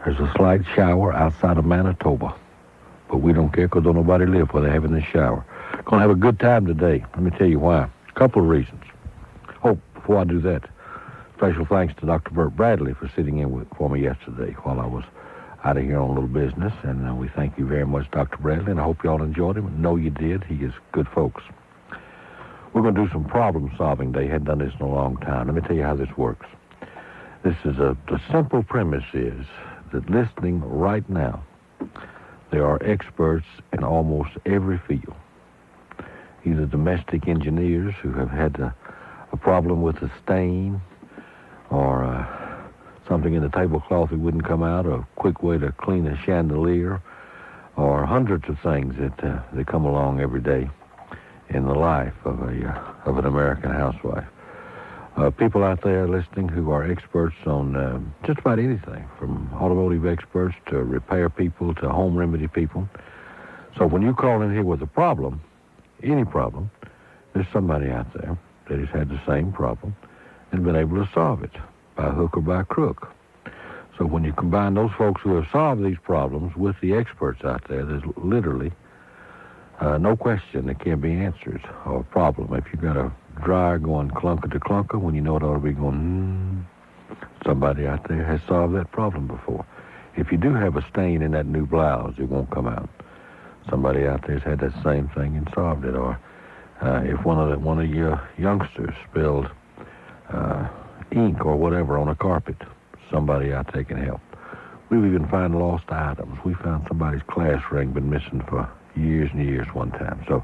There's a slight shower outside of Manitoba, but we don't care because don't nobody live where they're having this shower. Going to have a good time today. Let me tell you why. A couple of reasons. Oh, before I do that, special thanks to Dr. Burt Bradley for sitting in for me yesterday while I was out of here on a little business, and we thank you very much, Dr. Bradley, and I hope you all enjoyed him. I know you did. He is good folks. We're going to do some problem solving today. Hadn't done this in a long time. Let me tell you how this works. This is the simple premise is that listening right now, there are experts in almost every field. Either domestic engineers who have had a problem with a stain, or something in the tablecloth that wouldn't come out, a quick way to clean a chandelier, or hundreds of things that come along every day in the life of an American housewife. People out there listening who are experts on just about anything, from automotive experts to repair people to home remedy people. So when you call in here with a problem, any problem, there's somebody out there that has had the same problem and been able to solve it by hook or by crook. So when you combine those folks who have solved these problems with the experts out there, there's literally no question that can't be answered or a problem. If you've got a dryer going clunker to clunker when you know it ought to be going, somebody out there has solved that problem before. If you do have a stain in that new blouse, it won't come out. Somebody out there has had that same thing and solved it. Or if one of your youngsters spilled ink or whatever on a carpet, somebody out there can help. We've even found lost items. We found somebody's class ring been missing for years and years one time. So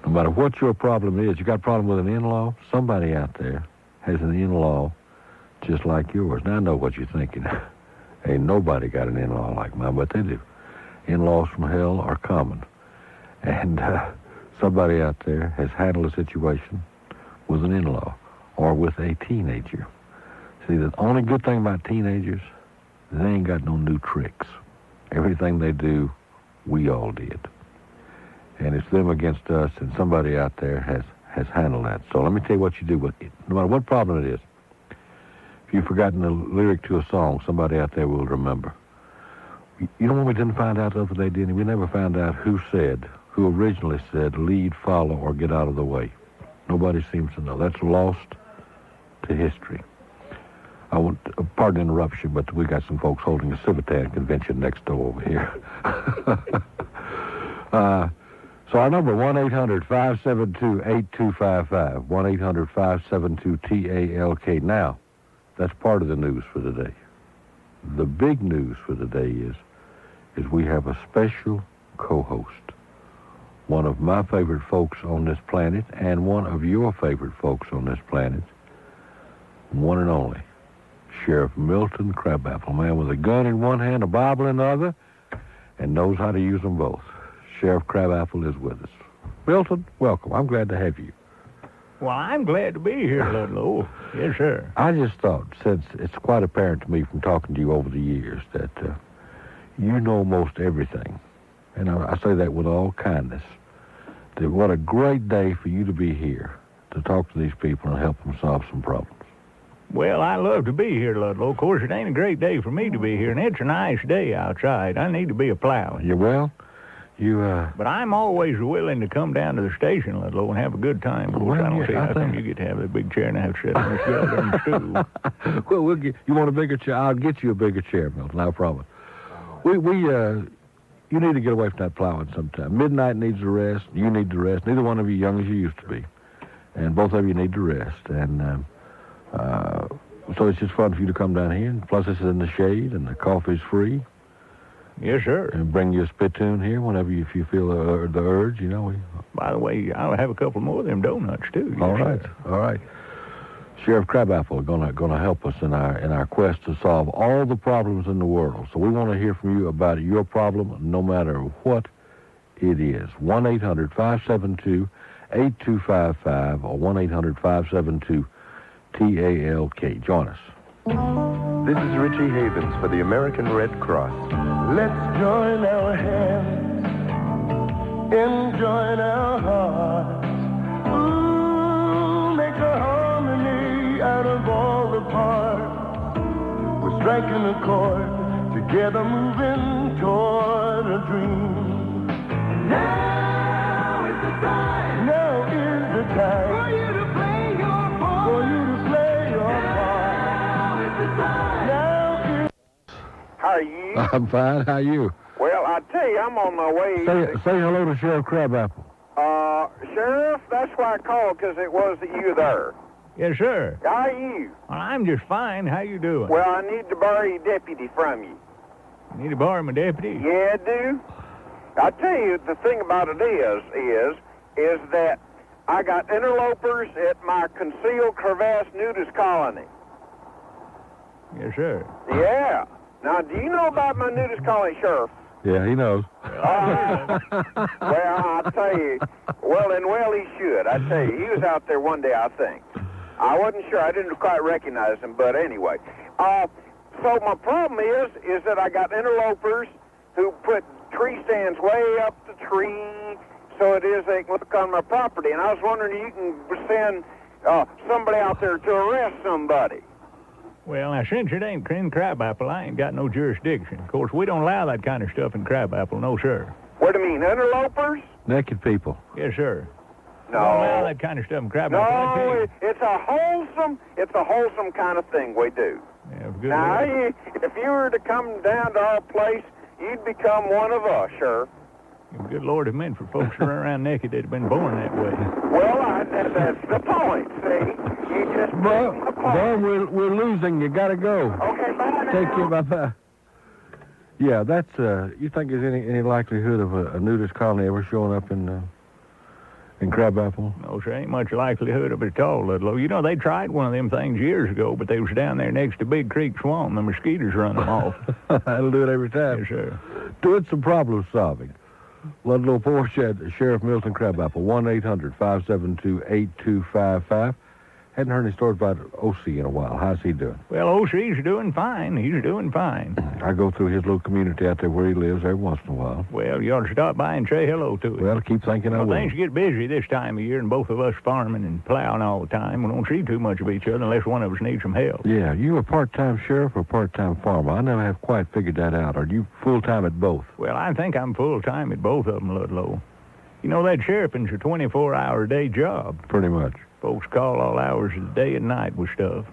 no matter what your problem is, you got a problem with an in-law, somebody out there has an in-law just like yours. Now I know what you're thinking. Ain't nobody got an in-law like mine, but they do. In-laws from hell are common. And somebody out there has handled a situation with an in-law or with a teenager. See, the only good thing about teenagers, they ain't got no new tricks. Everything they do, we all did. And it's them against us, and somebody out there has handled that. So let me tell you what you do with it. No matter what problem it is, if you've forgotten the lyric to a song, somebody out there will remember. You know when we didn't find out the other day, didn't we? We never found out who originally said, lead, follow, or get out of the way. Nobody seems to know. That's lost to history. I want, pardon the interruption, but we got some folks holding a Civitan convention next door over here. So our number, 1-800-572-8255, 1-800-572-TALK. Now, that's part of the news for today. The big news for today is we have a special co-host, one of my favorite folks on this planet and one of your favorite folks on this planet, one and only, Sheriff Milton Crabapple, man with a gun in one hand, a Bible in the other, and knows how to use them both. Sheriff Crabapple is with us. Milton, welcome. I'm glad to have you. Well, I'm glad to be here, Ludlow. Yes, sir. I just thought, since it's quite apparent to me from talking to you over the years that you know most everything, and I say that with all kindness, that what a great day for you to be here to talk to these people and help them solve some problems. Well, I love to be here, Ludlow. Of course, it ain't a great day for me to be here, and it's a nice day outside. I need to be a plowing. You will? But I'm always willing to come down to the station, Ludlow, and have a good time. Of course, I don't see how come you get to have that big chair and I have to sit on this goddamn stool. Well, you want a bigger chair? I'll get you a bigger chair, Milton, no problem. You need to get away from that plowing sometime. Midnight needs a rest. You need to rest. Neither one of you young as you used to be. And both of you need to rest. And so it's just fun for you to come down here. And plus, this is in the shade, and the coffee's free. Yes, sir. And bring you a spittoon here whenever if you feel the urge, you know. By the way, I'll have a couple more of them donuts, too. All right. Sheriff Crabapple gonna help us in our quest to solve all the problems in the world. So we want to hear from you about your problem, no matter what it is. 1-800-572-8255 or 1-800-572-TALK. Join us. This is Richie Havens for the American Red Cross. Let's join our hands and join our hearts. Ooh, make a harmony out of all the parts. We're striking a chord together moving toward a dream. Now is the time. Now is the time for you to play your part. For you to play your part. Now is the time. Now is. How are you? I'm fine. How are you? Well, I tell you, I'm on my way. Say hello to Sheriff Crabapple. Sheriff, that's why I called, because it was you there. Yes, sir. How are you? Well, I'm just fine. How you doing? Well, I need to borrow your deputy from you. You need to borrow my deputy? Yeah, I do. I tell you, the thing about it is that I got interlopers at my concealed crevasse nudist colony. Yes, sir. Yeah. Now, do you know about my nudist colony, Sheriff? Yeah, he knows. Well, I tell you, he should. I tell you, he was out there one day, I think. I wasn't sure. I didn't quite recognize him, but anyway. So my problem is that I got interlopers who put tree stands way up the tree, so it is they can look on my property. And I was wondering if you can send somebody out there to arrest somebody. Well, now, since it ain't in Crabapple, I ain't got no jurisdiction. Of course, we don't allow that kind of stuff in Crabapple, no, sir. What do you mean, interlopers? Naked people. Yes, sir. No. We don't allow that kind of stuff in Crabapple. No, it's a wholesome kind of thing we do. Yeah, good. Now, if you were to come down to our place, you'd become one of us, sure. Good Lord, it meant for folks to run around naked that have been born that way. Well, that's the point, see? You just... Well, we're losing. You gotta go. Okay, bye now. Take care, bye-bye. Yeah, that's, you think there's any likelihood of a nudist colony ever showing up in Crabapple? No, sir, ain't much likelihood of it at all, Ludlow. You know, they tried one of them things years ago, but they was down there next to Big Creek Swamp, and the mosquitoes run them off. That'll do it every time. Yes, sir. Doing some problem solving. Ludlow Porch at Sheriff Milton Crabapple, 1-800-572-8255. Hadn't heard any stories about O.C. in a while. How's he doing? Well, O.C.'s doing fine. He's doing fine. I go through his little community out there where he lives every once in a while. Well, you ought to stop by and say hello to him. Well, I keep thinking I will. Things get busy this time of year, and both of us farming and plowing all the time. We don't see too much of each other unless one of us needs some help. Yeah, you a part-time sheriff or part-time farmer? I never have quite figured that out. Are you full-time at both? Well, I think I'm full-time at both of them, Ludlow. You know, that sheriffing's a 24-hour-a-day job. Pretty much. Folks call all hours of the day and night with stuff.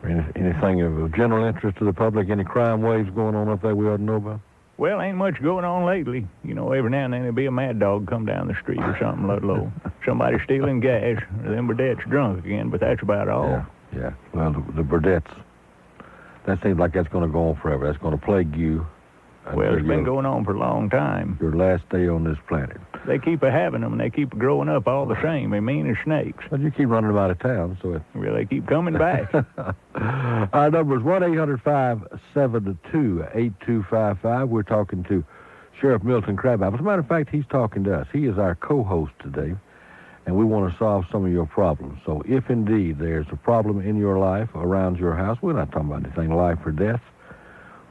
Anything of general interest to the public? Any crime waves going on up there we ought to know about? Well, ain't much going on lately. You know, every now and then there'll be a mad dog come down the street or something, Ludlow. Somebody stealing gas, or them Burdett's drunk again, but that's about all. Yeah. Well, the Burdett's, that seems like that's going to go on forever. That's going to plague you. Well, it's been going on for a long time. Your last day on this planet. They keep having them, and they keep growing up all the same. They're mean as snakes. Well, you keep running them out of town, so... Well, they keep coming back. Our number is 1-800-572-8255. We're talking to Sheriff Milton Crabapple. As a matter of fact, he's talking to us. He is our co-host today, and we want to solve some of your problems. So if indeed there's a problem in your life, around your house, we're not talking about anything life or death.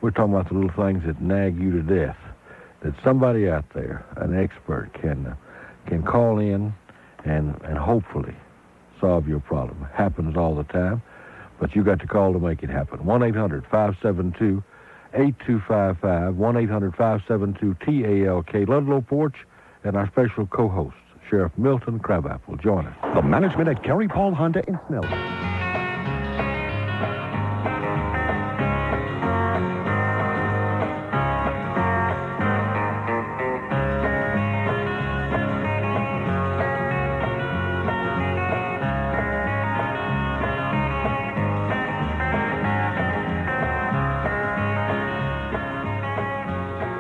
We're talking about the little things that nag you to death, that somebody out there, an expert, can call in and hopefully solve your problem. It happens all the time, but you got to call to make it happen. 1-800-572-8255, 1-800-572-TALK. Ludlow Porch and our special co-host, Sheriff Milton Crabapple. Join us. The management at Gary Paul Honda in Snell.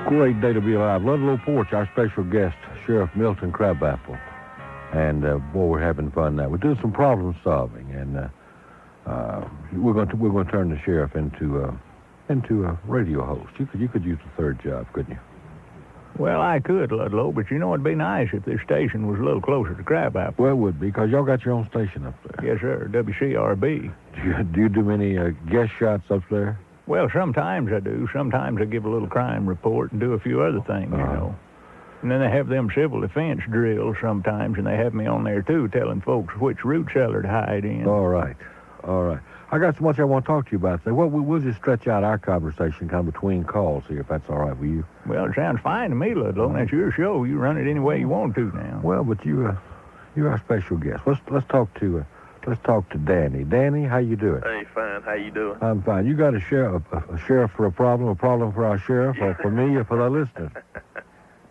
Great day to be alive. Ludlow Porch, our special guest, Sheriff Milton Crabapple. And, boy, we're having fun now. We're doing some problem solving, and we're going to turn the sheriff into a radio host. You could use a third job, couldn't you? Well, I could, Ludlow, but you know it'd be nice if this station was a little closer to Crabapple. Well, it would be, because y'all got your own station up there. Yes, sir, WCRB. Do you do many guest shots up there? Well, sometimes I do. Sometimes I give a little crime report and do a few other things, you know. And then they have them civil defense drills sometimes, and they have me on there, too, telling folks which root cellar to hide in. All right. I got so much I want to talk to you about today. Well, we'll just stretch out our conversation kind of between calls here, if that's all right with you. Well, it sounds fine to me, Ludlow. That's your show. You run it any way you want to now. Well, but you're our special guest. Let's talk to Danny. Danny, how you doing? Hey, fine. How you doing? I'm fine. You got a sheriff for a problem for our sheriff, or for me, or for the listeners?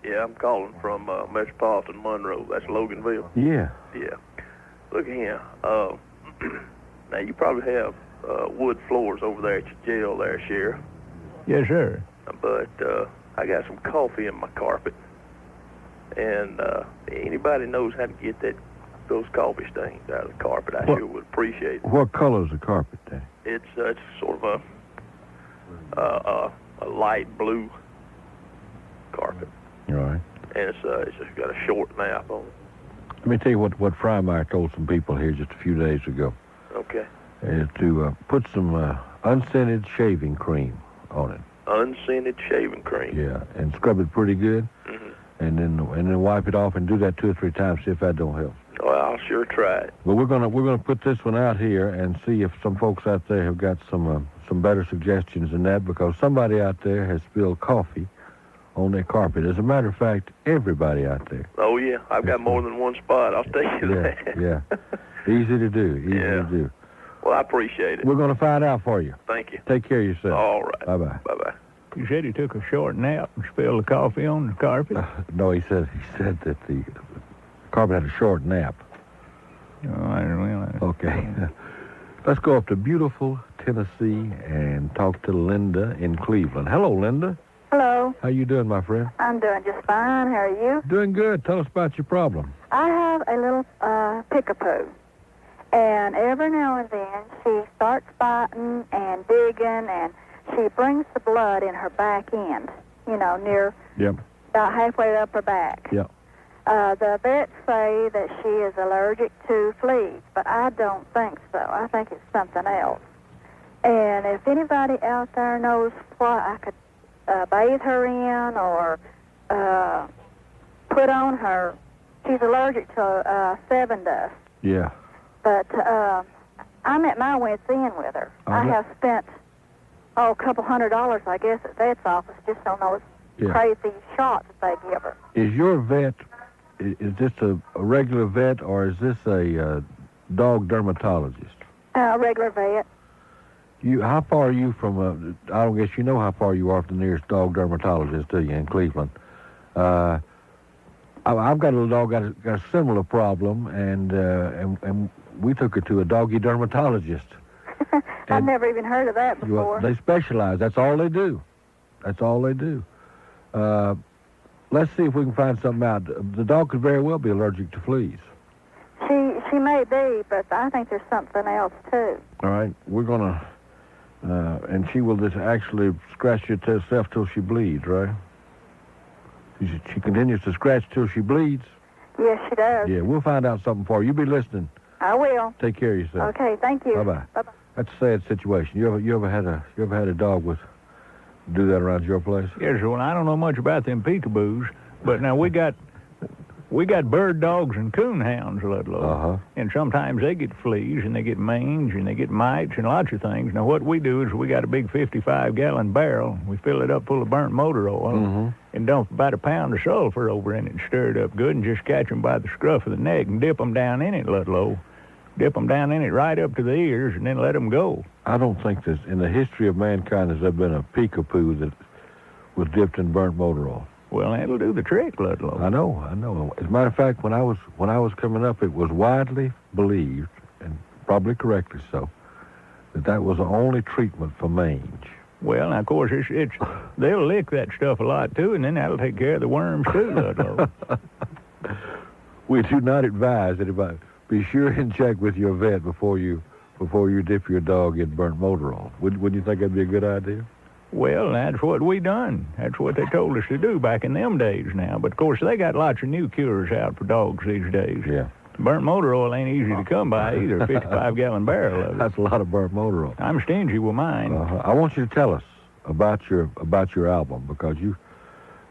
Yeah, I'm calling from Metropolitan Monroe. That's Loganville. Yeah. Yeah. Look here. Now, you probably have wood floors over there at your jail there, Sheriff. Yes, sir. But I got some coffee in my carpet. And anybody knows how to get those coffee stains out of the carpet, I sure would appreciate it. What color is the carpet, Danny? It's sort of a light blue carpet. All right. And it's just got a short nap on it. Let me tell you what Frymeyer told some people here just a few days ago. Okay. To put some unscented shaving cream on it. Unscented shaving cream. Yeah, and scrub it pretty good, and then wipe it off and do that 2 or 3 times. See if that don't help. Well, I'll sure try it. But we're gonna put this one out here and see if some folks out there have got some better suggestions than that, because somebody out there has spilled coffee on their carpet. As a matter of fact, everybody out there. Oh yeah, I've got more than one spot. I'll tell you that. Yeah. Easy to do. Easy to do. Well, I appreciate it. We're going to find out for you. Thank you. Take care of yourself. All right. Bye-bye. Bye-bye. You said he took a short nap and spilled the coffee on the carpet? No, he said that the carpet had a short nap. Oh, I didn't realize. Okay. Let's go up to beautiful Tennessee and talk to Linda in Cleveland. Hello, Linda. Hello. How you doing, my friend? I'm doing just fine. How are you? Doing good. Tell us about your problem. I have a little pickapoo, and every now and then she starts biting and digging, and she brings the blood in her back end, near about halfway up her back. Yep. The vets say that she is allergic to fleas, but I don't think so. I think it's something else. And if anybody out there knows what I could bathe her in or put on her, she's allergic to 7 dust. Yeah. But I'm at my wit's end with her. I have spent, a couple $100, I guess, at vet's office just on those crazy shots that they give her. Is your vet, is this a regular vet, or is this a dog dermatologist? Regular vet. How far are you from, I don't guess you know how far you are from the nearest dog dermatologist, do you, in Cleveland? I've got a little dog got a similar problem, and we took her to a doggy dermatologist. I've never even heard of that before. They specialize. That's all they do. That's all they do. Let's see if we can find something out. The dog could very well be allergic to fleas. She may be, but I think there's something else, too. All right. We're going to... and she will just actually scratch herself till she bleeds, right? She continues to scratch till she bleeds? Yes, she does. Yeah, we'll find out something for you. You be listening. I will. Take care of yourself. Okay, thank you. Bye-bye. Bye-bye. That's a sad situation. You ever had a dog do that around your place? Yes, well, I don't know much about them peekaboos, but now we got bird dogs and coon hounds, Ludlow. And sometimes they get fleas, and they get mange, and they get mites, and lots of things. Now, what we do is we got a big 55-gallon barrel. We fill it up full of burnt motor oil and dump about a pound of sulfur over in it and stir it up good and just catch them by the scruff of the neck and dip them down in it, Ludlow. Dip them down in it right up to the ears and then let them go. I don't think that in the history of mankind has there been a peekapoo that was dipped in burnt motor oil. Well, that'll do the trick, Ludlow. I know. As a matter of fact, when I was coming up, it was widely believed, and probably correctly so, that was the only treatment for mange. Well, now, of course, they'll lick that stuff a lot, too, and then that'll take care of the worms, too, Ludlow. We do not advise anybody. Be sure and check with your vet before you dip your dog in burnt motor oil. Wouldn't you think that'd be a good idea? Well, that's what we done. That's what they told us to do back in them days now. But, of course, they got lots of new cures out for dogs these days. Yeah. Burnt motor oil ain't easy to come by either, a 55-gallon barrel of it. That's a lot of burnt motor oil. I'm stingy with mine. I want you to tell us about your album, because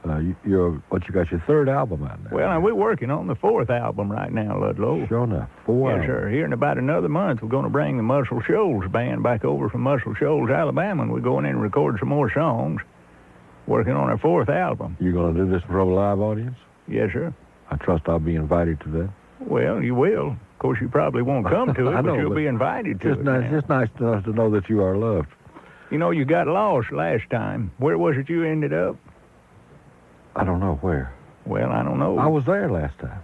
You got your third album out now. Well, now we're working on the fourth album right now, Ludlow. Sure enough, 4 Yes, albums. sir. Here in about another month, we're going to bring the Muscle Shoals band back over from Muscle Shoals, Alabama, and we're going in and record some more songs. Working on our fourth album. You going to do this for a live audience? Yes, sir. I trust I'll be invited to that. Well, you will. Of course, you probably won't come to it, I know, but you'll but be invited to It's it. nice, it's nice to us to know that you are loved. You know, you got lost last time. Where was it you ended up? I don't know where. Well, I don't know. I was there last time.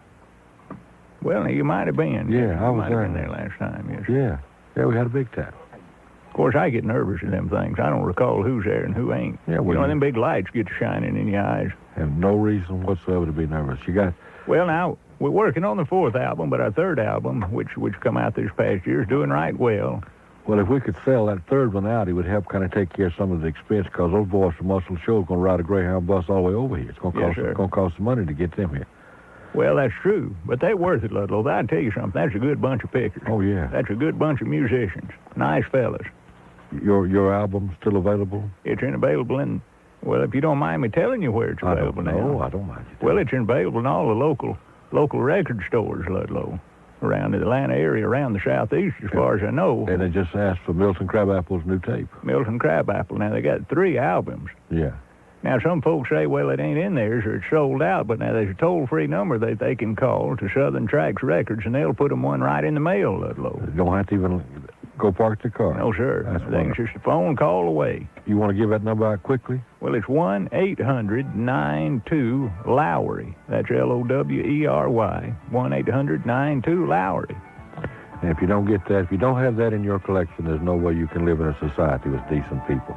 Well, you might have been. Yeah, I was might there. have been there last time, yes. Yeah, we had a big time. Of course, I get nervous at them things. I don't recall who's there and who ain't. Yeah, well, you know, them big lights get to shining in your eyes. Have no reason whatsoever to be nervous. You got... Well, now, we're working on the fourth album, but our third album, which come out this past year, is doing right well. Well, if we could sell that third one out, it would help kind of take care of some of the expense, because those boys from Muscle Shoals are going to ride a Greyhound bus all the way over here. It's going to cost some money to get them here. Well, that's true, but they're worth it, Ludlow. I'll tell you something. That's a good bunch of pickers. Oh, yeah. That's a good bunch of musicians. Nice fellas. Your album still available? It's available in, well, if you don't mind me telling you where it's available now. No, I don't mind you. Well, it's available in all the local record stores, Ludlow, around the Atlanta area, around the southeast, as far as I know. And they just asked for Milton Crabapple's new tape. Milton Crabapple. Now, they got 3 albums. Yeah. Now, some folks say, well, it ain't in theirs or it's sold out, but now there's a toll-free number that they can call to Southern Tracks Records, and they'll put them one right in the mail, Ludlow. You don't have to even go park the car. No, sir. That's It's just a phone call away. You want to give that number out quickly? Well, it's 1-800-92-LOWERY. That's L-O-W-E-R-Y. 1-800-92-LOWERY. And if you don't get that, if you don't have that in your collection, there's no way you can live in a society with decent people.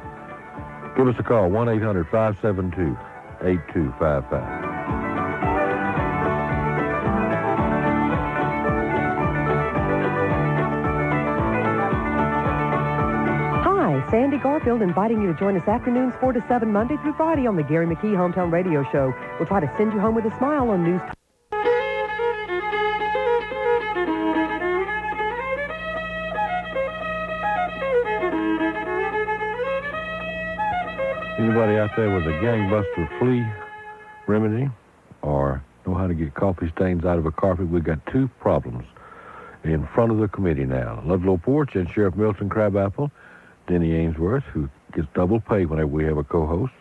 Give us a call, 1-800-572-8255. Sandy Garfield inviting you to join us afternoons 4 to 7 Monday through Friday on the Gary McKee Hometown Radio Show. We'll try to send you home with a smile on News. Anybody out there with a gangbuster flea remedy or know how to get coffee stains out of a carpet? We've got 2 problems in front of the committee now. Ludlow Porch and Sheriff Milton Crabapple. Denny Ainsworth, who gets double pay whenever we have a co-host,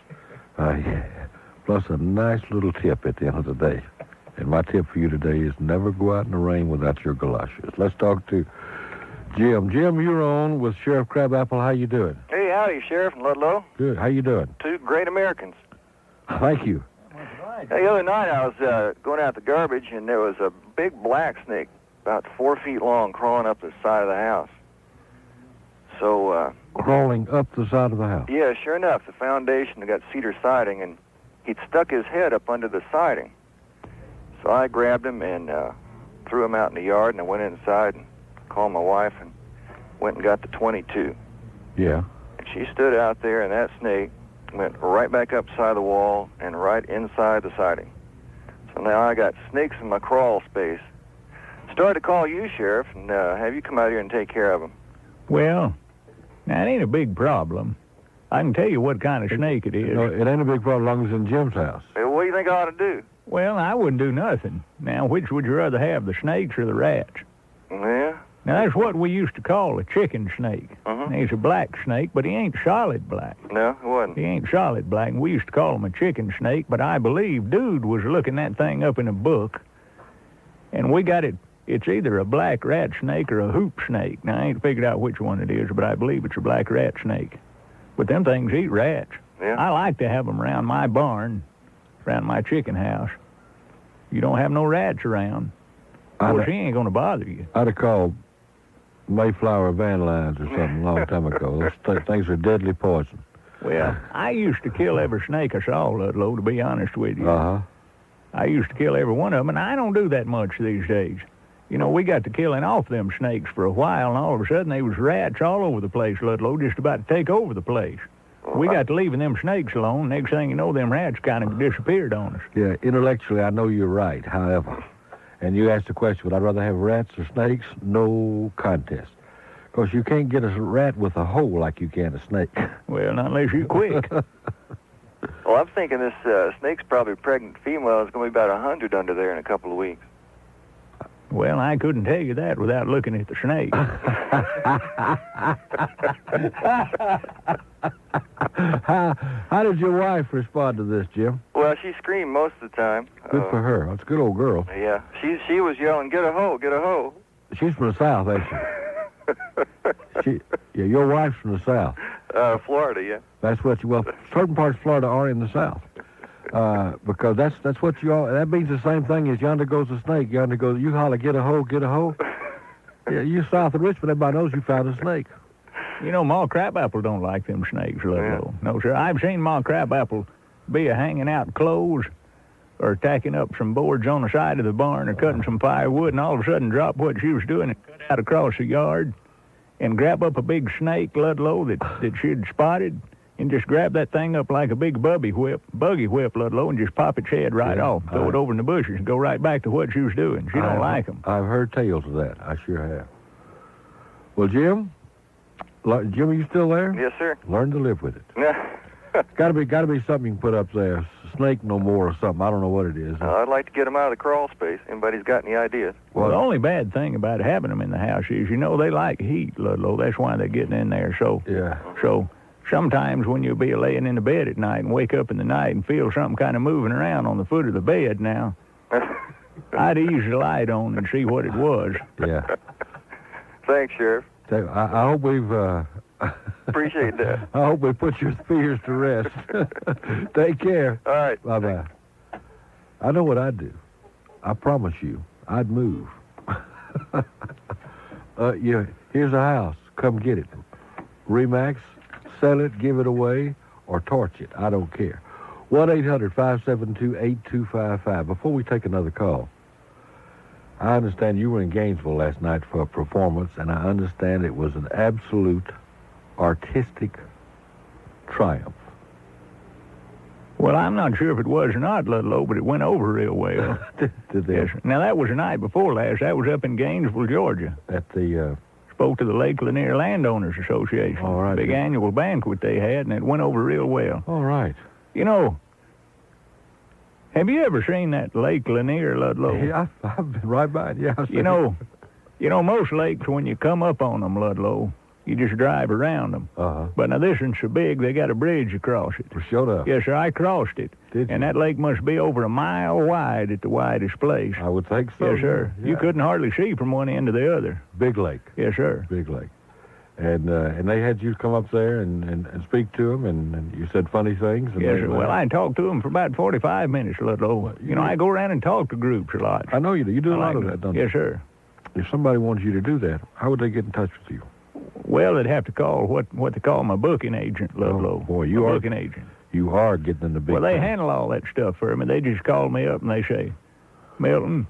plus a nice little tip at the end of the day. And my tip for you today is never go out in the rain without your galoshes. Let's talk to Jim. Jim, you're on with Sheriff Crabapple. How you doing? Hey, howdy, Sheriff and Ludlow. Good. How you doing? 2 great Americans. Thank you. The other night I was going out the garbage, and there was a big black snake about 4 feet long crawling up the side of the house. So, crawling up the side of the house? Yeah, sure enough. The foundation got cedar siding, and he'd stuck his head up under the siding. So I grabbed him and threw him out in the yard, and I went inside and called my wife and went and got the .22. Yeah. And she stood out there, and that snake went right back up the side of the wall and right inside the siding. So now I got snakes in my crawl space. Started to call you, Sheriff, and have you come out here and take care of them. Well, now, it ain't a big problem. I can tell you what kind of snake it is. No, it ain't a big problem as long as it's in Jim's house. Hey, what do you think I ought to do? Well, I wouldn't do nothing. Now, which would you rather have, the snakes or the rats? Yeah? Now, that's what we used to call a chicken snake. Uh-huh. He's a black snake, but he ain't solid black. No, it wasn't. He ain't solid black, and we used to call him a chicken snake, but I believe Dude was looking that thing up in a book, and we got it. It's either a black rat snake or a hoop snake. Now, I ain't figured out which one it is, but I believe it's a black rat snake. But them things eat rats. Yeah. I like to have them around my barn, around my chicken house. You don't have no rats around. Of course, he ain't going to bother you. I'd have called Mayflower Van Lines or something a long time ago. Those things are deadly poison. Well, I used to kill every snake I saw, Ludlow, to be honest with you. Uh-huh. I used to kill every one of them, and I don't do that much these days. You know, we got to killing off them snakes for a while, and all of a sudden there was rats all over the place, Ludlow, just about to take over the place. We got to leaving them snakes alone. Next thing you know, them rats kind of disappeared on us. Yeah, intellectually, I know you're right. However, and you asked the question, would I rather have rats or snakes? No contest. Because you can't get a rat with a hole like you can a snake. Well, not unless you're quick. Well, Well, I'm thinking this snake's probably a pregnant female. It's going to be about 100 under there in a couple of weeks. Well, I couldn't tell you that without looking at the snake. How did your wife respond to this, Jim? Well, she screamed most of the time. Good for her. That's a good old girl. Yeah, she was yelling, "Get a hoe, get a hoe." She's from the South, ain't she? Yeah, your wife's from the South. Florida, yeah. That's what well, certain parts of Florida are in the South. Because that's what you all, that means the same thing as yonder goes a snake, yonder goes, you holler, get a hoe, get a hoe. Yeah, you south of Richmond, everybody knows you found a snake. You know, Ma Crabapple don't like them snakes, Ludlow. No, sir. I've seen Ma Crabapple be hanging out clothes or tacking up some boards on the side of the barn or cutting some firewood and all of a sudden drop what she was doing and cut out across the yard and grab up a big snake, Ludlow, that she'd spotted and just grab that thing up like a big buggy whip, Ludlow, and just pop its head right off, throw it over in the bushes and go right back to what she was doing. She don't like them. I've heard tales of that. I sure have. Well, Jim, are you still there? Yes, sir. Learn to live with it. Gotta be something you can put up there. Snake no more or something. I don't know what it is. I'd like to get them out of the crawl space. Anybody's got any ideas? Well, the only bad thing about having them in the house is, you know, they like heat, Ludlow. That's why they're getting in there. So sometimes when you'll be laying in the bed at night and wake up in the night and feel something kind of moving around on the foot of the bed now, I'd ease the light on and see what it was. Yeah. Thanks, Sheriff. I hope we've... Appreciate that. I hope we put your fears to rest. Take care. All right. Bye-bye. I know what I'd do. I promise you, I'd move. Here's a house. Come get it. Remax, sell it, give it away, or torch it. I don't care. 1-800-572-8255. Before we take another call, I understand you were in Gainesville last night for a performance, and I understand it was an absolute artistic triumph. Well, I'm not sure if it was or not, Ludlow, but it went over real well. Did they? Yes, sir. Now, that was the night before last. That was up in Gainesville, Georgia. At the... Spoke to the Lake Lanier Landowners Association. All right. Big annual banquet they had, and it went over real well. All right. You know, have you ever seen that Lake Lanier, Ludlow? Yeah, I've been right by it. Yeah. You know, most lakes, when you come up on them, Ludlow, you just drive around them. Uh-huh. But now this one's so big, they got a bridge across it. Well, showed up. Yes, sir, I crossed it. Did you? And that lake must be over a mile wide at the widest place. I would think so. Yes, sir. Yeah. You couldn't hardly see from one end to the other. Big lake. Yes, sir. Big lake. And they had you come up there and speak to them, and you said funny things. And Yes, sir. Well, I talked to them for about 45 minutes, Ludlow. Well, you know, I go around and talk to groups a lot. I know you do. You do a lot of that, don't you? Yes, sir. If somebody wants you to do that, how would they get in touch with you? Well, they'd have to call what they call my booking agent, Ludlow. Oh, boy, you are booking agent. You are getting in the big Well, they time. handle all that stuff for me. They just call me up and they say, Milton,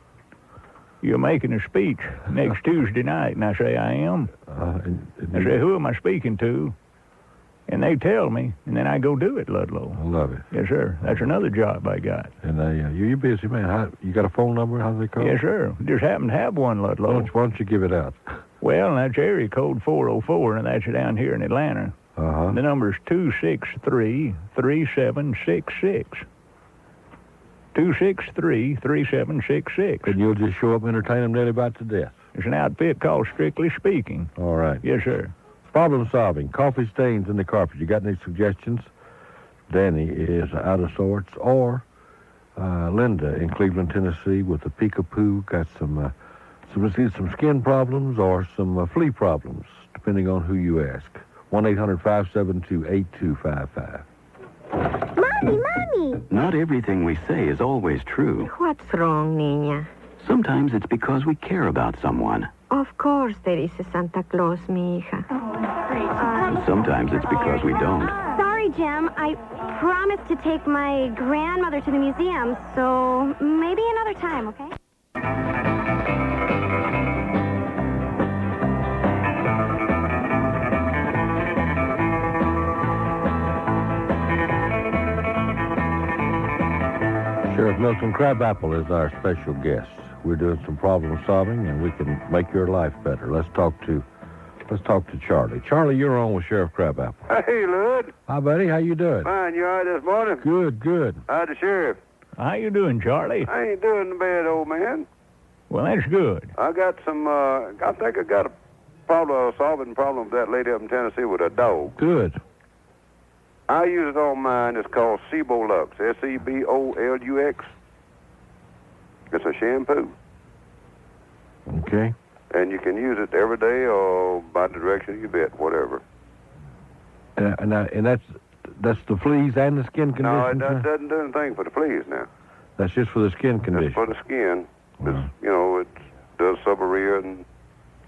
you're making a speech next Tuesday night. And I say, I am. I say, who am I speaking to? And they tell me, and then I go do it, Ludlow. I love it. Yes, sir. That's another job I got. And you're busy, man. You got a phone number? How do they call? Yes, sir. Just happen to have one, Ludlow. Why don't you give it out? Well, that's area code 404, and that's down here in Atlanta. Uh-huh. The number's 263-3766. 263-3766. And you'll just show up and entertain them nearly about to death. It's an outfit called Strictly Speaking. All right. Yes, sir. Problem solving. Coffee stains in the carpet. You got any suggestions? Danny is out of sorts. Or Linda in Cleveland, Tennessee with the peekapoo. Got some skin problems or some flea problems, depending on who you ask. 1-800-572-8255. Mommy! Not everything we say is always true. What's wrong, Niña? Sometimes it's because we care about someone. Of course there is a Santa Claus, mi hija. And sometimes it's because we don't. Sorry, Jim. I promised to take my grandmother to the museum, so maybe another time, okay? Sheriff Milton Crabapple is our special guest. We're doing some problem solving, and we can make your life better. Let's talk to Let's talk to Charlie. Charlie, you're on with Sheriff Crabapple. Hey, Lud. Hi, buddy. How you doing? Fine. You all right this morning? Good, good. Hi, the sheriff. How you doing, Charlie? I ain't doing bad, old man. Well, that's good. I got some, I think I got a solving problem with that lady up in Tennessee with a dog. Good. I use it on mine. It's called Sebolux, Sebolux. It's a shampoo. Okay. And you can use it every day or by the direction you bet, whatever. And that's the fleas and the skin condition? No, it doesn't do anything for the fleas now. That's just for the skin condition? It's for the skin. It does subarrhea and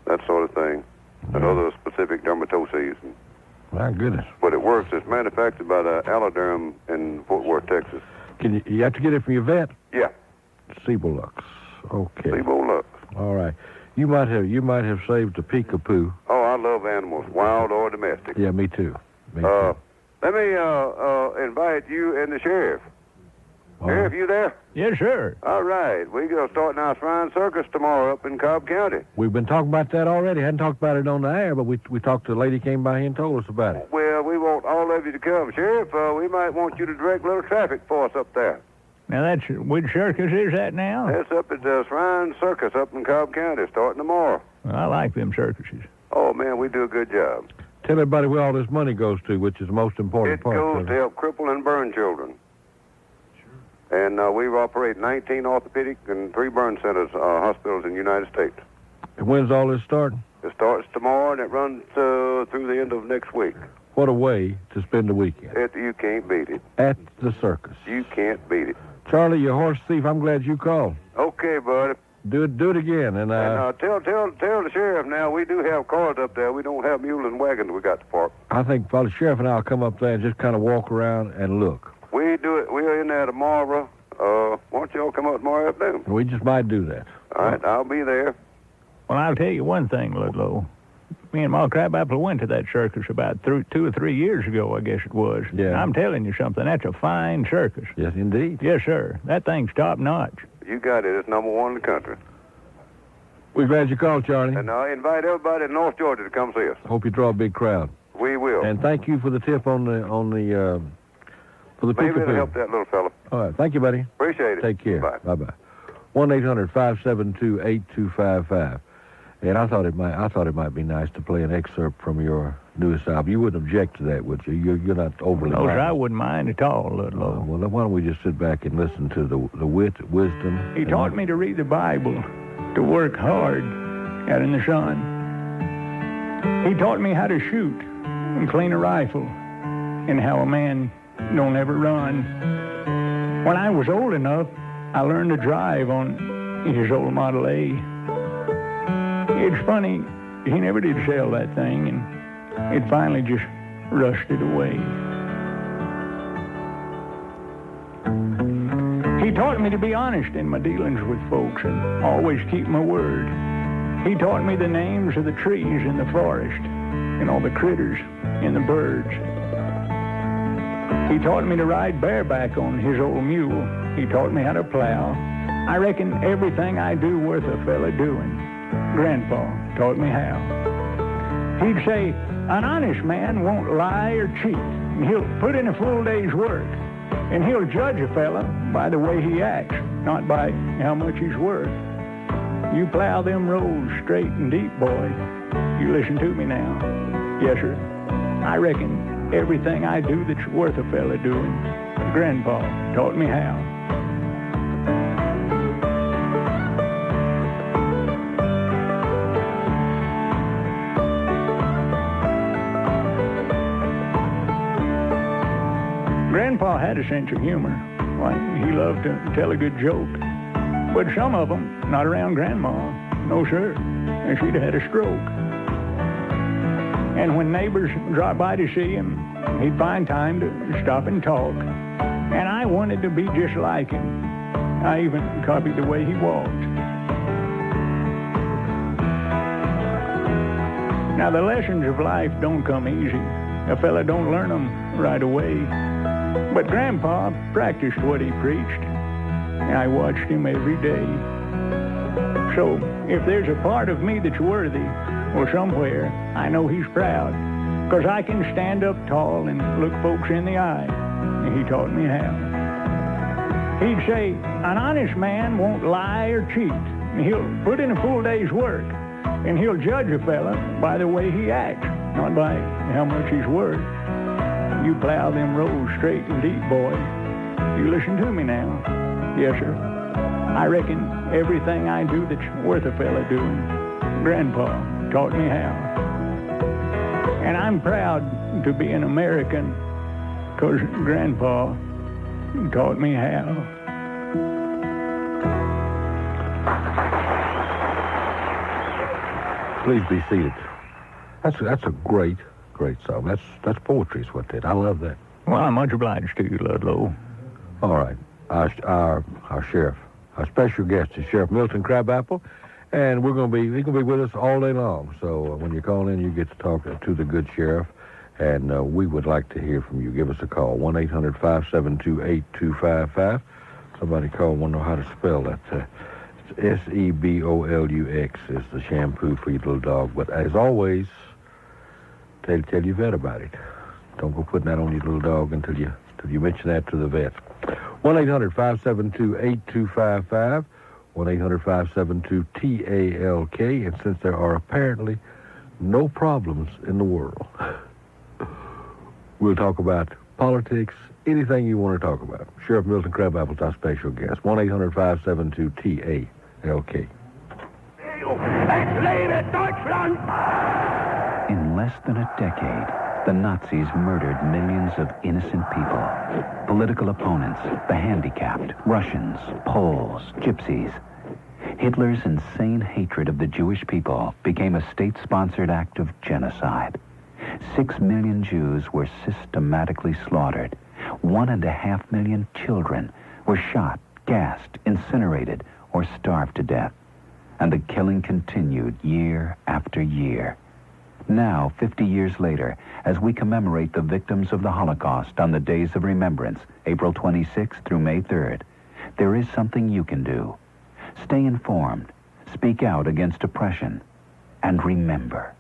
that sort of thing. And other specific dermatoses. My goodness. But it works. It's manufactured by the Alloderm in Fort Worth, Texas. You have to get it from your vet? Yeah. Sebolux. Okay. Sebolux. All right. You might have saved a peekapoo. Oh, I love animals, wild or domestic. Yeah, me too. Let me invite you and the sheriff. Sheriff, you there? Yes, sir. All right. We're going to start our Shrine Circus tomorrow up in Cobb County. We've been talking about that already. Hadn't talked about it on the air, but we talked to a lady came by here and told us about it. Well, we want all of you to come. Sheriff, we might want you to direct a little traffic for us up there. Now, which circus is that now? That's up at the Shrine Circus up in Cobb County, starting tomorrow. Well, I like them circuses. Oh, man, we do a good job. Tell everybody where all this money goes to, which is the most important part. It goes to help cripple and burn children. Sure. And we operate 19 orthopedic and 3 burn centers, hospitals in the United States. And when's all this starting? It starts tomorrow, and it runs through the end of next week. What a way to spend the weekend. You can't beat it. At the circus. You can't beat it. Charlie, you horse thief, I'm glad you called. Okay, buddy. Do it again. And tell the sheriff now, we do have cars up there. We don't have mules and wagons we got to park. I think the sheriff and I will come up there and just kind of walk around and look. We do it. We're in there tomorrow. Why don't y'all come up tomorrow afternoon? We just might do that. All right, I'll be there. Well, I'll tell you one thing, Ludlow. Me and Ma Crabapple went to that circus about 2 or 3 years ago, I guess it was. Yeah. I'm telling you something. That's a fine circus. Yes, indeed. Yes, sir. That thing's top notch. You got it. It's number 1 in the country. We're glad you called, Charlie. And I invite everybody in North Georgia to come see us. Hope you draw a big crowd. We will. And thank you for the tip for the Maybe it'll help that little fella. All right. Thank you, buddy. Appreciate it. Take care. Bye. Bye-bye. 1-800-572-8255. And I thought it might be nice to play an excerpt from your newest album. You wouldn't object to that, would you? You're not overly. No, sir, I wouldn't mind at all, Ludlow. Well, why don't we just sit back and listen to the wit, wisdom. He taught me to read the Bible, to work hard out in the sun. He taught me how to shoot and clean a rifle, and how a man don't ever run. When I was old enough, I learned to drive on his old Model A. It's funny, he never did sell that thing, and it finally just rusted away. He taught me to be honest in my dealings with folks and always keep my word. He taught me the names of the trees in the forest and all the critters and the birds. He taught me to ride bareback on his old mule. He taught me how to plow. I reckon everything I do worth a fella doing. Grandpa taught me how. He'd say, an honest man won't lie or cheat. He'll put in a full day's work. And he'll judge a fella by the way he acts, not by how much he's worth. You plow them roads straight and deep, boy. You listen to me now. Yes, sir. I reckon everything I do that's worth a fella doing, Grandpa taught me how. Grandpa had a sense of humor. Like, he loved to tell a good joke. But some of them, not around Grandma. No, sir. And she'd have had a stroke. And when neighbors dropped by to see him, he'd find time to stop and talk. And I wanted to be just like him. I even copied the way he walked. Now, the lessons of life don't come easy. A fella don't learn them right away. But Grandpa practiced what he preached. I watched him every day. So if there's a part of me that's worthy, Well, somewhere, I know he's proud, 'cause I can stand up tall and look folks in the eye, and he taught me how. He'd say, an honest man won't lie or cheat. He'll put in a full day's work, and he'll judge a fella by the way he acts, not by how much he's worth. You plow them roads straight and deep, boy. You listen to me now. Yes, sir. I reckon everything I do that's worth a fella doing, Grandpa taught me how. And I'm proud to be an American, 'cause Grandpa taught me how. Please be seated. That's a great song. That's poetry is what that. I love that. Well, I'm much obliged to you, Ludlow. All right. Our sheriff, our special guest is Sheriff Milton Crabapple, and he's gonna be with us all day long. So when you call in, you get to talk to the good sheriff, and we would like to hear from you. Give us a call, 1-800-572-8255. Somebody call, want to know how to spell that. It's SEBOLUX is the shampoo for your little dog. But as always, tell your vet about it. Don't go putting that on your little dog until you mention that to the vet. 1-800-572-8255, 1-800-572-TALK, and since there are apparently no problems in the world, we'll talk about politics, anything you want to talk about. Sheriff Milton Crabapple is our special guest. 1-800-572-TALK. In less than a decade, the Nazis murdered millions of innocent people. Political opponents, the handicapped, Russians, Poles, Gypsies. Hitler's insane hatred of the Jewish people became a state-sponsored act of genocide. 6 million Jews were systematically slaughtered. 1.5 million children were shot, gassed, incinerated, or starved to death. And the killing continued year after year. Now, 50 years later, as we commemorate the victims of the Holocaust on the Days of Remembrance, April 26th through May 3rd, there is something you can do. Stay informed, speak out against oppression, and remember.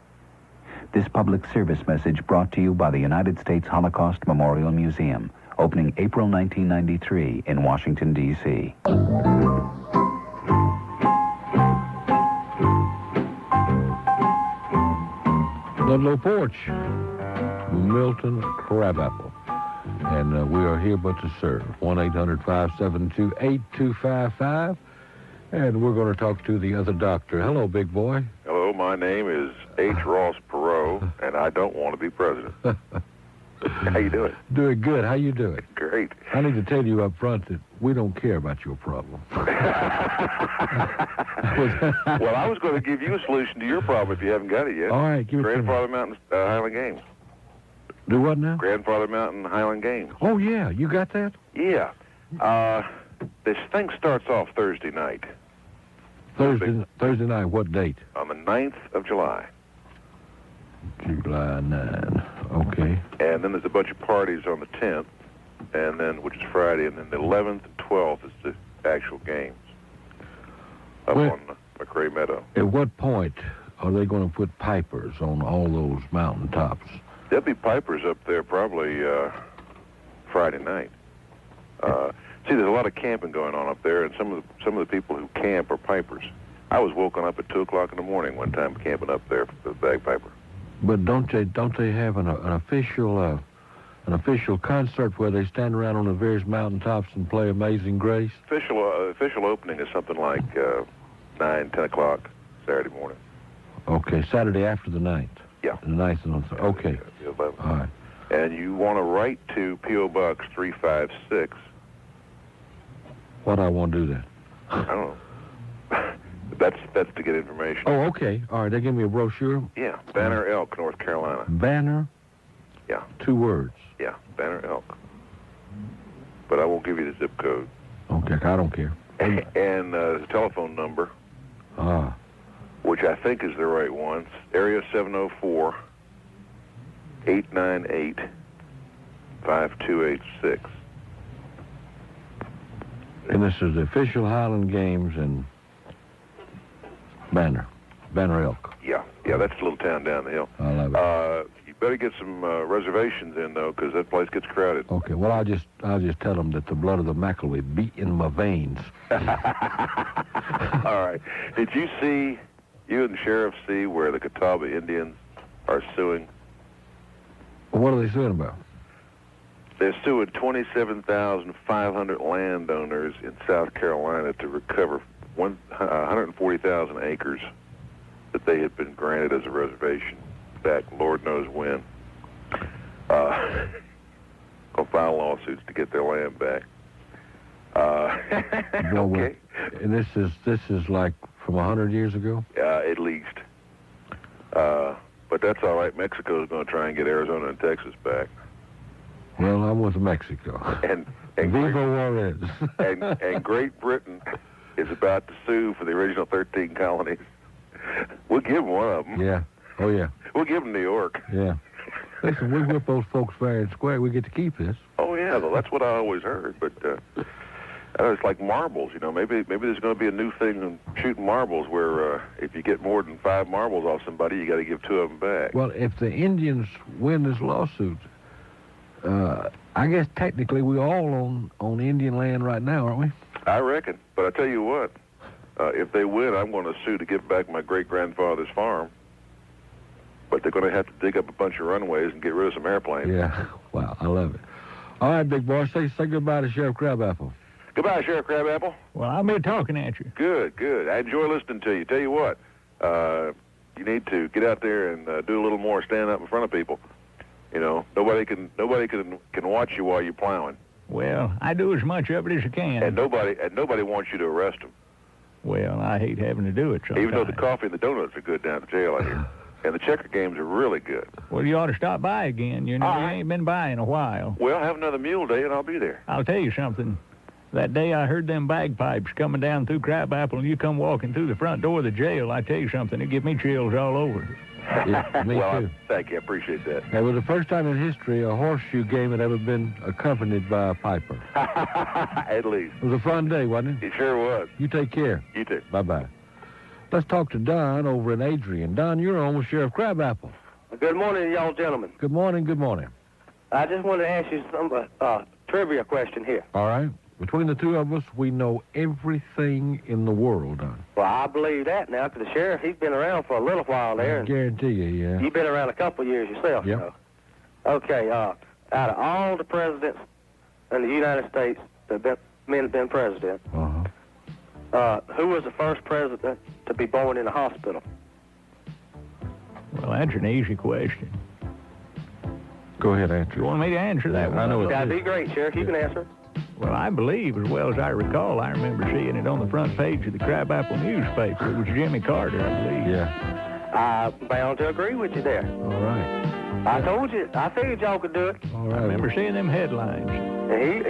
This public service message brought to you by the United States Holocaust Memorial Museum, opening April 1993 in Washington, D.C. Ludlow Porch, Milton Crabapple. And we are here but to serve. 1-800-572-8255. And we're going to talk to the other doctor. Hello, big boy. Hello, my name is H. Ross Perot, and I don't want to be president. How you doing? Doing good. How you doing? Great. I need to tell you up front that we don't care about your problem. Well, I was going to give you a solution to your problem if you haven't got it yet. All right, give it to me. Grandfather Mountain Highland Games. Do what now? Grandfather Mountain Highland Games. Oh, yeah. You got that? Yeah. This thing starts off Thursday night. Thursday night, what date? On the 9th of July. July 9. Okay. And then there's a bunch of parties on the 10th, and then which is Friday, and then the 11th and 12th is the actual games up on McRae Meadow. At what point are they going to put pipers on all those mountain tops? There'll be pipers up there probably Friday night. See, there's a lot of camping going on up there, and some of the people who camp are pipers. I was woken up at 2 o'clock in the morning one time camping up there for the bagpiper. But don't they have an official concert where they stand around on the various mountaintops and play Amazing Grace? Official opening is something like 9, 10 o'clock Saturday morning. Okay, Saturday after the 9th. Yeah. The 9th and on okay. The 11th. All right. And you want to write to P.O. Box 356. Why do I want to do that? I don't know. That's to get information. Oh, okay. All right, they give me a brochure? Yeah, Banner Elk, North Carolina. Banner? Yeah. 2 words. Yeah, Banner Elk. But I won't give you the zip code. Okay, I don't care. And the telephone number, which I think is the right one, area 704-898-5286. And this is the official Highland Games in Banner. Banner Elk. Yeah, that's a little town down the hill. I love it. You better get some reservations in, though, because that place gets crowded. Okay, well, I'll just tell them that the blood of the McElwee beat in my veins. All right. Did you and the sheriff see where the Catawba Indians are suing? What are they suing about? They're suing 27,500 landowners in South Carolina to recover 140,000 acres that they had been granted as a reservation back Lord knows when. Gonna file lawsuits to get their land back. Okay. And this is like from 100 years ago? At least. But that's all right. Mexico's going to try and get Arizona and Texas back. Well, I'm with Mexico. And Viva Juarez. and Great Britain is about to sue for the original 13 colonies. We'll give them one of them. Yeah. Oh, yeah. We'll give them New York. Yeah. Listen, we whip those folks fair and square. We get to keep this. Oh, yeah. Well, that's what I always heard. But it's like marbles, you know. Maybe there's going to be a new thing in shooting marbles where if you get more than 5 marbles off somebody, you got to give 2 of them back. Well, if the Indians win this lawsuit, I guess technically we're all on Indian land right now, aren't we? I reckon. But I tell you what, if they win, I'm going to sue to give back my great-grandfather's farm. But they're going to have to dig up a bunch of runways and get rid of some airplanes. Yeah. Wow, I love it. All right, big boy, say goodbye to Sheriff Crabapple. Goodbye, Sheriff Crabapple. Well, I'll be talking at you. Good. I enjoy listening to you. Tell you what, you need to get out there and do a little more stand up in front of people. You know, nobody can watch you while you're plowing. Well, I do as much of it as I can. And nobody wants you to arrest them. Well, I hate having to do it sometimes. Even though the coffee and the donuts are good down at the jail, I hear. And the checker games are really good. Well, you ought to stop by again. You know, you ain't been by in a while. Well, have another mule day and I'll be there. I'll tell you something. That day I heard them bagpipes coming down through Crabapple and you come walking through the front door of the jail, I tell you something, it give me chills all over. Yeah, me too. Thank you. I appreciate that. It was the first time in history a horseshoe game had ever been accompanied by a piper. At least. It was a fun day, wasn't it? It sure was. You take care. You too. Bye-bye. Let's talk to Don over in Adrian. Don, you're on with Sheriff Crabapple. Good morning, y'all gentlemen. Good morning. I just wanted to ask you some trivia question here. All right. Between the two of us, we know everything in the world, Don. Well, I believe that now, because the sheriff, he's been around for a little while there. I guarantee you, yeah. You've been around a couple of years yourself, yep. You know. Okay, out of all the presidents in the United States that have been president, who was the first president to be born in a hospital? Well, that's an easy question. Go ahead, answer. You want me to answer that one? I know That'd be great, Sheriff. You can answer it. Well, I believe, as well as I recall, I remember seeing it on the front page of the Crabapple newspaper. It was Jimmy Carter, I believe. Yeah. I'm bound to agree with you there. All right. I told you. I figured y'all could do it. All right. I remember seeing them headlines.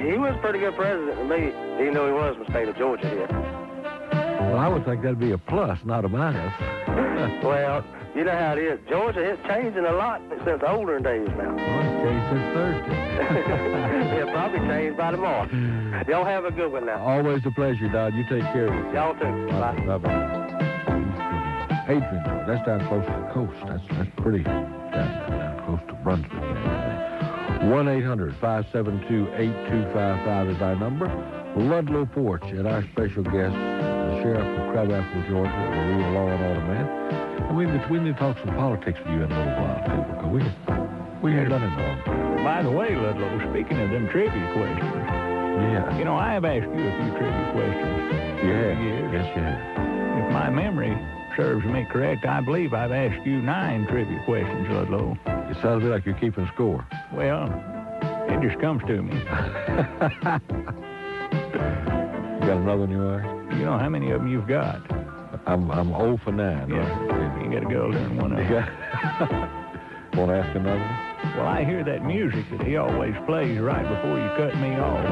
He was a pretty good president to me, even though he was from the state of Georgia here. Well, I would think that'd be a plus, not a minus. Well, you know how it is. Georgia is changing a lot since older days now. Well, it's changed since Thursday. It'll probably change by tomorrow. Y'all have a good one now. Always a pleasure, Don. You take care of yourself. Y'all too. Bye. Bye-bye. Adrian, that's down close to the coast. That's pretty down close to Brunswick. 1-800-572-8255 is our number. Ludlow Porch and our special guest, the Sheriff of Crabapple, Georgia, the real law and order man. And we need to talk some politics with you in a little while, too, because we ain't done it long. By the way, Ludlow, speaking of them trivia questions. Yeah. You know, I have asked you a few trivia questions. You have? Yes, you have. If my memory serves me correct, I believe I've asked you 9 trivia questions, Ludlow. It sounds like you're keeping score. Well, it just comes to me. You got another one you are? You know how many of them you've got? I'm 0 for 9. Yeah. Right? You got a girl during one of them. Want to ask another one? Well, I hear that music that he always plays right before you cut me off.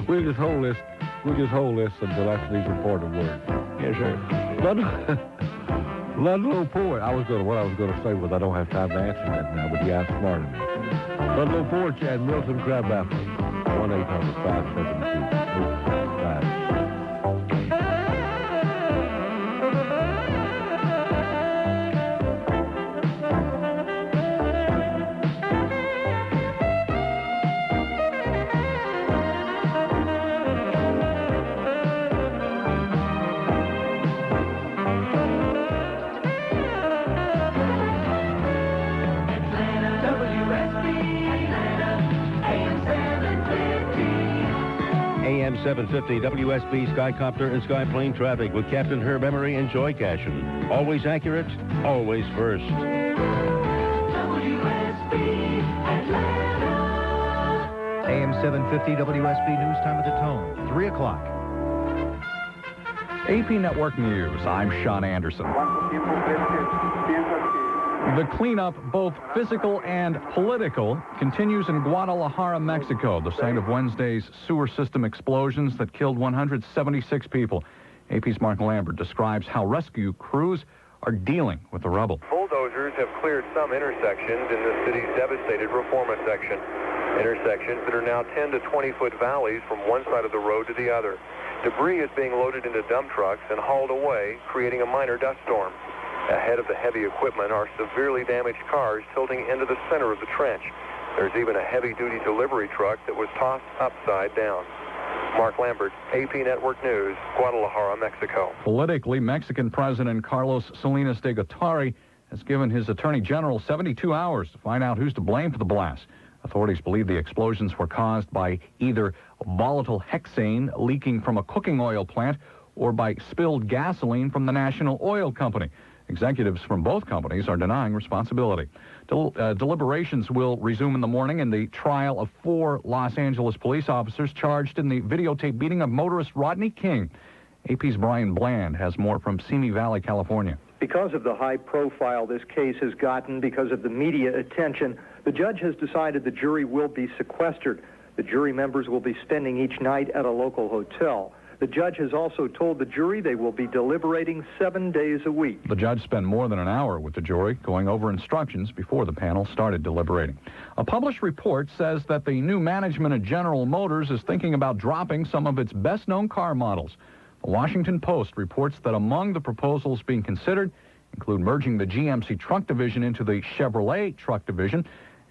We'll just hold this until after these important words. Yes, sir. Ludlow Porch. What I was going to say was I don't have time to answer that now, but you outsmarted me. Ludlow Porch and Milton Crabapple. 1-800-572-8255. 750 WSB Skycopter and Skyplane traffic with Captain Herb Emery and Joy Cashin. Always accurate, always first. AM 750 WSB News Time at the Tone, 3 o'clock. AP Network News, I'm Sean Anderson. The cleanup, both physical and political, continues in Guadalajara, Mexico, the site of Wednesday's sewer system explosions that killed 176 people. AP's Mark Lambert describes how rescue crews are dealing with the rubble. Bulldozers have cleared some intersections in the city's devastated Reforma section. Intersections that are now 10 to 20-foot valleys from one side of the road to the other. Debris is being loaded into dump trucks and hauled away, creating a minor dust storm. Ahead of the heavy equipment are severely damaged cars tilting into the center of the trench. There's even a heavy-duty delivery truck that was tossed upside down. Mark Lambert, AP Network News, Guadalajara, Mexico. Politically, Mexican President Carlos Salinas de Gortari has given his attorney general 72 hours to find out who's to blame for the blast. Authorities believe the explosions were caused by either volatile hexane leaking from a cooking oil plant or by spilled gasoline from the National Oil Company. Executives from both companies are denying responsibility. Deliberations will resume in the morning in the trial of 4 Los Angeles police officers charged in the videotape beating of motorist Rodney King. AP's Brian Bland has more from Simi Valley, California. Because of the high profile this case has gotten, because of the media attention, the judge has decided the jury will be sequestered. The jury members will be spending each night at a local hotel. The judge has also told the jury they will be deliberating 7 days a week. The judge spent more than an hour with the jury, going over instructions before the panel started deliberating. A published report says that the new management of General Motors is thinking about dropping some of its best-known car models. The Washington Post reports that among the proposals being considered include merging the GMC truck division into the Chevrolet truck division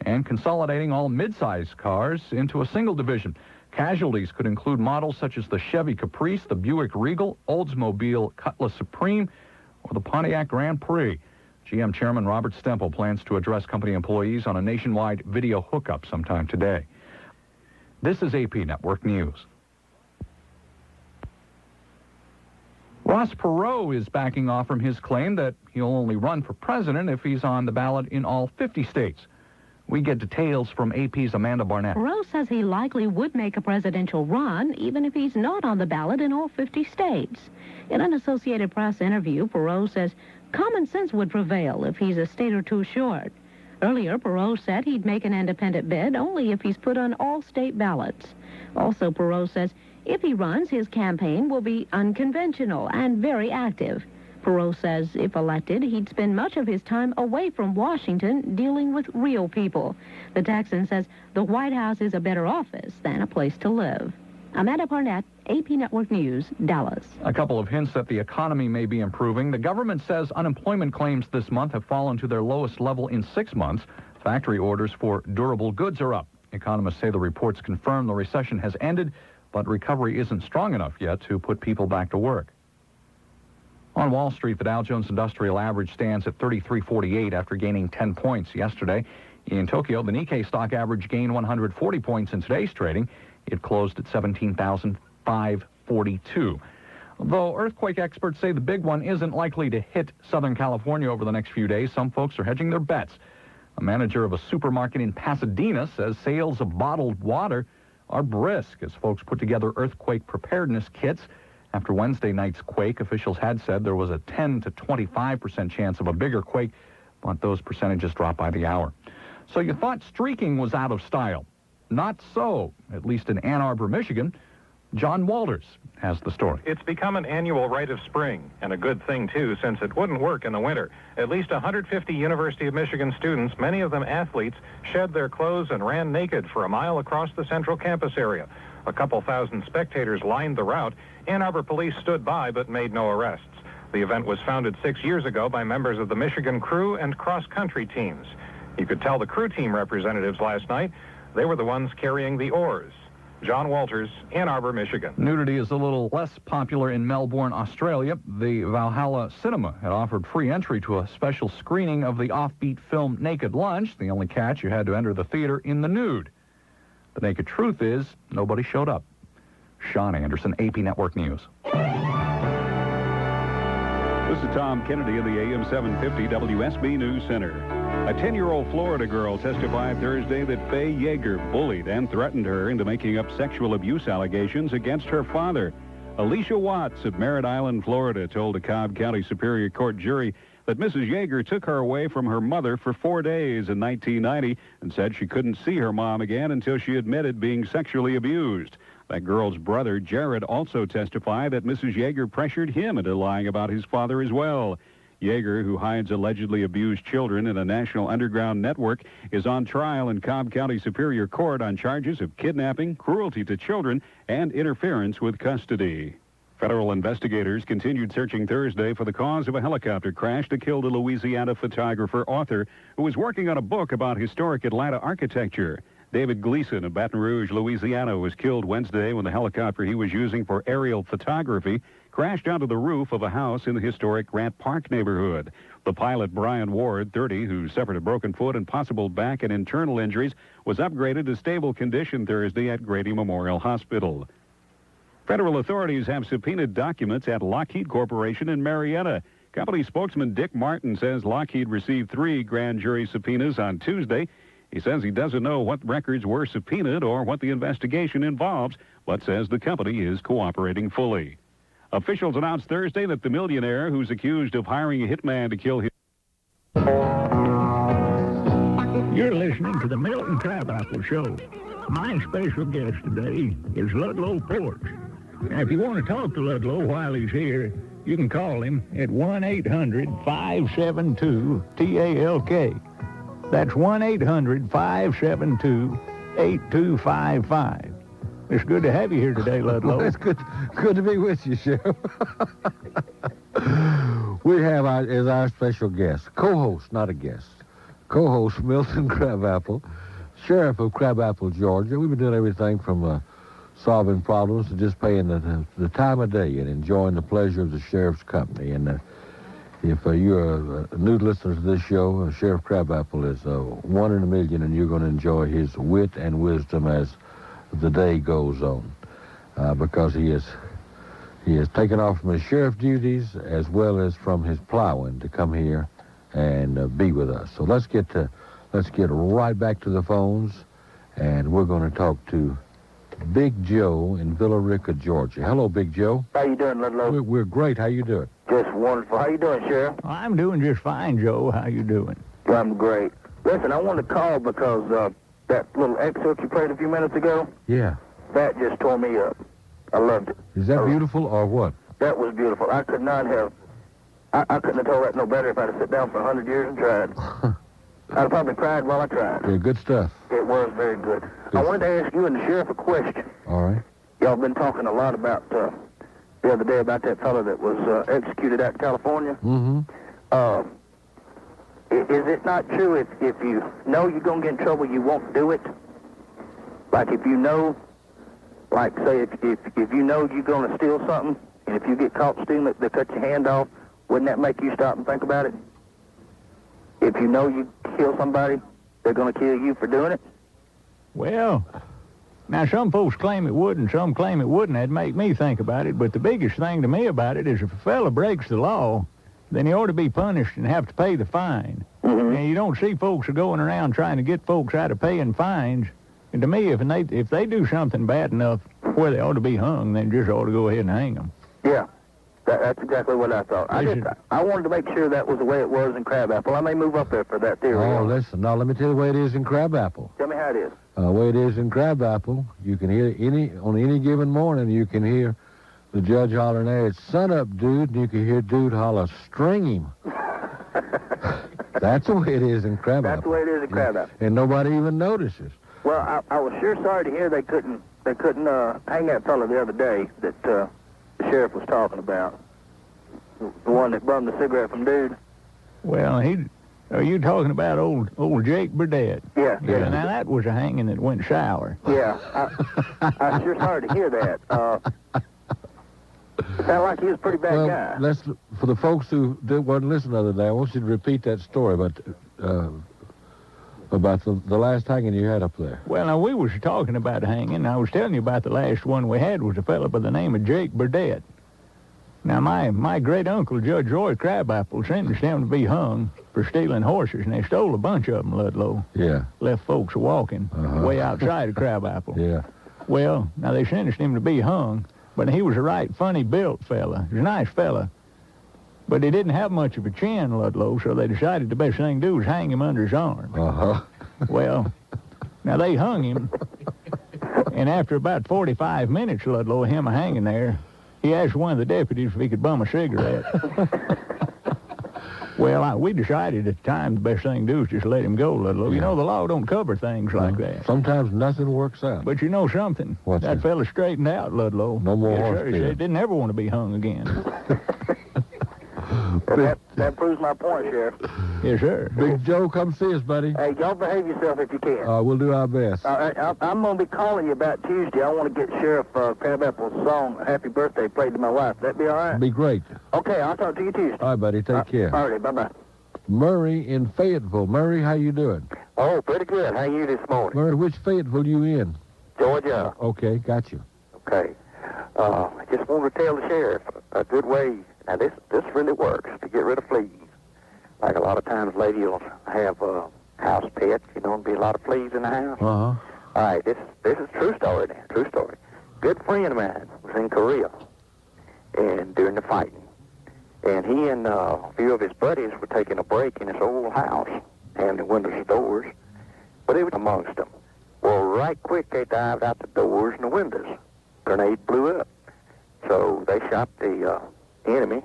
and consolidating all midsize cars into a single division. Casualties could include models such as the Chevy Caprice, the Buick Regal, Oldsmobile Cutlass Supreme, or the Pontiac Grand Prix. GM Chairman Robert Stempel plans to address company employees on a nationwide video hookup sometime today. This is AP Network News. Ross Perot is backing off from his claim that he'll only run for president if he's on the ballot in all 50 states. We get details from AP's Amanda Barnett. Perot says he likely would make a presidential run even if he's not on the ballot in all 50 states. In an Associated Press interview, Perot says common sense would prevail if he's a state or two short. Earlier, Perot said he'd make an independent bid only if he's put on all state ballots. Also, Perot says if he runs, his campaign will be unconventional and very active. Perot says if elected, he'd spend much of his time away from Washington dealing with real people. The Texan says the White House is a better office than a place to live. Amanda Barnett, AP Network News, Dallas. A couple of hints that the economy may be improving. The government says unemployment claims this month have fallen to their lowest level in 6 months. Factory orders for durable goods are up. Economists say the reports confirm the recession has ended, but recovery isn't strong enough yet to put people back to work. On Wall Street, the Dow Jones Industrial Average stands at 3348 after gaining 10 points yesterday. In Tokyo, the Nikkei stock average gained 140 points in today's trading. It closed at 17,542. Though earthquake experts say the big one isn't likely to hit Southern California over the next few days, some folks are hedging their bets. A manager of a supermarket in Pasadena says sales of bottled water are brisk as folks put together earthquake preparedness kits. After Wednesday night's quake, officials had said there was a 10 to 25% chance of a bigger quake, but those percentages dropped by the hour. So you thought streaking was out of style. Not so, at least in Ann Arbor, Michigan. John Walters has the story. It's become an annual rite of spring, and a good thing, too, since it wouldn't work in the winter. At least 150 University of Michigan students, many of them athletes, shed their clothes and ran naked for a mile across the central campus area. A couple thousand spectators lined the route. Ann Arbor police stood by but made no arrests. The event was founded 6 years ago by members of the Michigan crew and cross-country teams. You could tell the crew team representatives last night. They were the ones carrying the oars. John Walters, Ann Arbor, Michigan. Nudity is a little less popular in Melbourne, Australia. The Valhalla Cinema had offered free entry to a special screening of the offbeat film Naked Lunch. The only catch, you had to enter the theater in the nude. The naked truth is, nobody showed up. Sean Anderson, AP Network News. This is Tom Kennedy of the AM 750 WSB News Center. A 10-year-old Florida girl testified Thursday that Faye Yeager bullied and threatened her into making up sexual abuse allegations against her father. Alicia Watts of Merritt Island, Florida, told a Cobb County Superior Court jury that Mrs. Yeager took her away from her mother for 4 days in 1990 and said she couldn't see her mom again until she admitted being sexually abused. That girl's brother, Jared, also testified that Mrs. Yeager pressured him into lying about his father as well. Yeager, who hides allegedly abused children in a national underground network, is on trial in Cobb County Superior Court on charges of kidnapping, cruelty to children, and interference with custody. Federal investigators continued searching Thursday for the cause of a helicopter crash that killed a Louisiana photographer-author who was working on a book about historic Atlanta architecture. David Gleason of Baton Rouge, Louisiana, was killed Wednesday when the helicopter he was using for aerial photography crashed onto the roof of a house in the historic Grant Park neighborhood. The pilot, Brian Ward, 30, who suffered a broken foot and possible back and internal injuries, was upgraded to stable condition Thursday at Grady Memorial Hospital. Federal authorities have subpoenaed documents at Lockheed Corporation in Marietta. Company spokesman Dick Martin says Lockheed received 3 grand jury subpoenas on Tuesday. He says he doesn't know what records were subpoenaed or what the investigation involves, but says the company is cooperating fully. Officials announced Thursday that the millionaire who's accused of hiring a hitman to kill his... You're listening to the Milton Crabapple Show. My special guest today is Ludlow Porch. Now, if you want to talk to Ludlow while he's here, you can call him at 1-800-572-TALK. That's 1-800-572-8255. It's good to have you here today, Ludlow. Well, it's good to be with you, Sheriff. We have as our special guest, co-host, not a guest, co-host Milton Crabapple, Sheriff of Crabapple, Georgia. We've been doing everything from solving problems to just paying the time of day and enjoying the pleasure of the sheriff's company. And if you're a new listener to this show, Sheriff Crabapple is one in a million, and you're going to enjoy his wit and wisdom as the day goes on, because he has taken off from his sheriff duties as well as from his plowing to come here and be with us. So let's get right back to the phones, and we're going to talk to Big Joe in Villa Rica, Georgia. Hello, Big Joe. How you doing, Ludlow? We're great. How you doing? Just wonderful. How you doing, Sheriff? I'm doing just fine, Joe. How you doing? I'm great. Listen, I wanted to call because that little excerpt you played a few minutes ago, yeah, that just tore me up. I loved it. Is that beautiful or what? That was beautiful. I could not have... I couldn't have told that no better if I'd have sat down for 100 years and tried. I'd have probably cried while I tried. Yeah, good stuff. It was very good. I wanted to ask you and the sheriff a question. All right. Y'all been talking a lot about, the other day, about that fellow that was executed out in California. Mm-hmm. Is it not true if you know you're going to get in trouble, you won't do it? Like if you know, like say if you know you're going to steal something, and if you get caught stealing it, they cut your hand off, wouldn't that make you stop and think about it? If you know you kill somebody, they're going to kill you for doing it? Well, now some folks claim it would and some claim it wouldn't. That'd make me think about it. But the biggest thing to me about it is if a fella breaks the law, then he ought to be punished and have to pay the fine. Mm-hmm. And you don't see folks are going around trying to get folks out of paying fines. And to me, if they do something bad enough where they ought to be hung, then just ought to go ahead and hang them. Yeah. That's exactly what I thought. I wanted to make sure that was the way it was in Crabapple. I may move up there for that theory. Oh, listen. Now, let me tell you the way it is in Crabapple. Tell me how it is. The way it is in Crabapple, you can hear on any given morning, you can hear the judge hollering, "Hey, it's sunup, dude," and you can hear dude holler, "String him." That's the way it is in Crabapple. That's the way it is in Crabapple. And nobody even notices. Well, I was sure sorry to hear they couldn't hang that fellow the other day that the sheriff was talking about. The one that bummed the cigarette from dude. Well, are you talking about old Jake Burdett? Yeah. Now that was a hanging that went sour. Yeah, I'm sure sorry to hear that. Sounded like he was a pretty bad guy. For the folks who wasn't listening the other day, I want you to repeat that story. But About the last hanging you had up there. Well, now, we was talking about hanging, and I was telling you about the last one we had was a fellow by the name of Jake Burdett. Now, my great-uncle, Judge Roy Crabapple, sentenced him to be hung for stealing horses, and they stole a bunch of them, Ludlow. Yeah. Left folks walking way outside of Crabapple. Yeah. Well, now, they sentenced him to be hung, but he was a right funny-built fella. He was a nice fella. But he didn't have much of a chin, Ludlow, so they decided the best thing to do was hang him under his arm. Well, now they hung him, and after about 45 minutes, Ludlow, him hanging there, he asked one of the deputies if he could bum a cigarette. Well, we decided at the time the best thing to do is just let him go, Ludlow. Yeah. You know, the law don't cover things like that. Sometimes nothing works out. But you know something? What's that that? fella straightened out, Ludlow. No more yes, horse sir. He stealing. said he didn't ever want to be hung again. Well, that proves my point, Sheriff. Yes, sir. Big Joe, come see us, buddy. Hey, y'all behave yourself if you can. We'll do our best. I'm going to be calling you about Tuesday. I want to get Sheriff Crabapple's song, Happy Birthday, played to my wife. That be all right? Be great. Okay, I'll talk to you Tuesday. All right, buddy. Take care. All right, bye-bye. Murray in Fayetteville. Murray, how you doing? Oh, pretty good. How you this morning? Murray, which Fayetteville you in? Georgia. Okay, got you. Okay. I just wanted to tell the sheriff a good way. Now, this really works to get rid of fleas. Like a lot of times, ladies will have house pets. You know, there'll be a lot of fleas in the house. Uh-huh. All right, this is true story now. True story. Good friend of mine was in Korea, and during the fighting, and he and a few of his buddies were taking a break in his old house, and the windows and doors, but it was amongst them. Well, right quick, they dived out the doors and the windows. Grenade blew up. So they shot the enemy.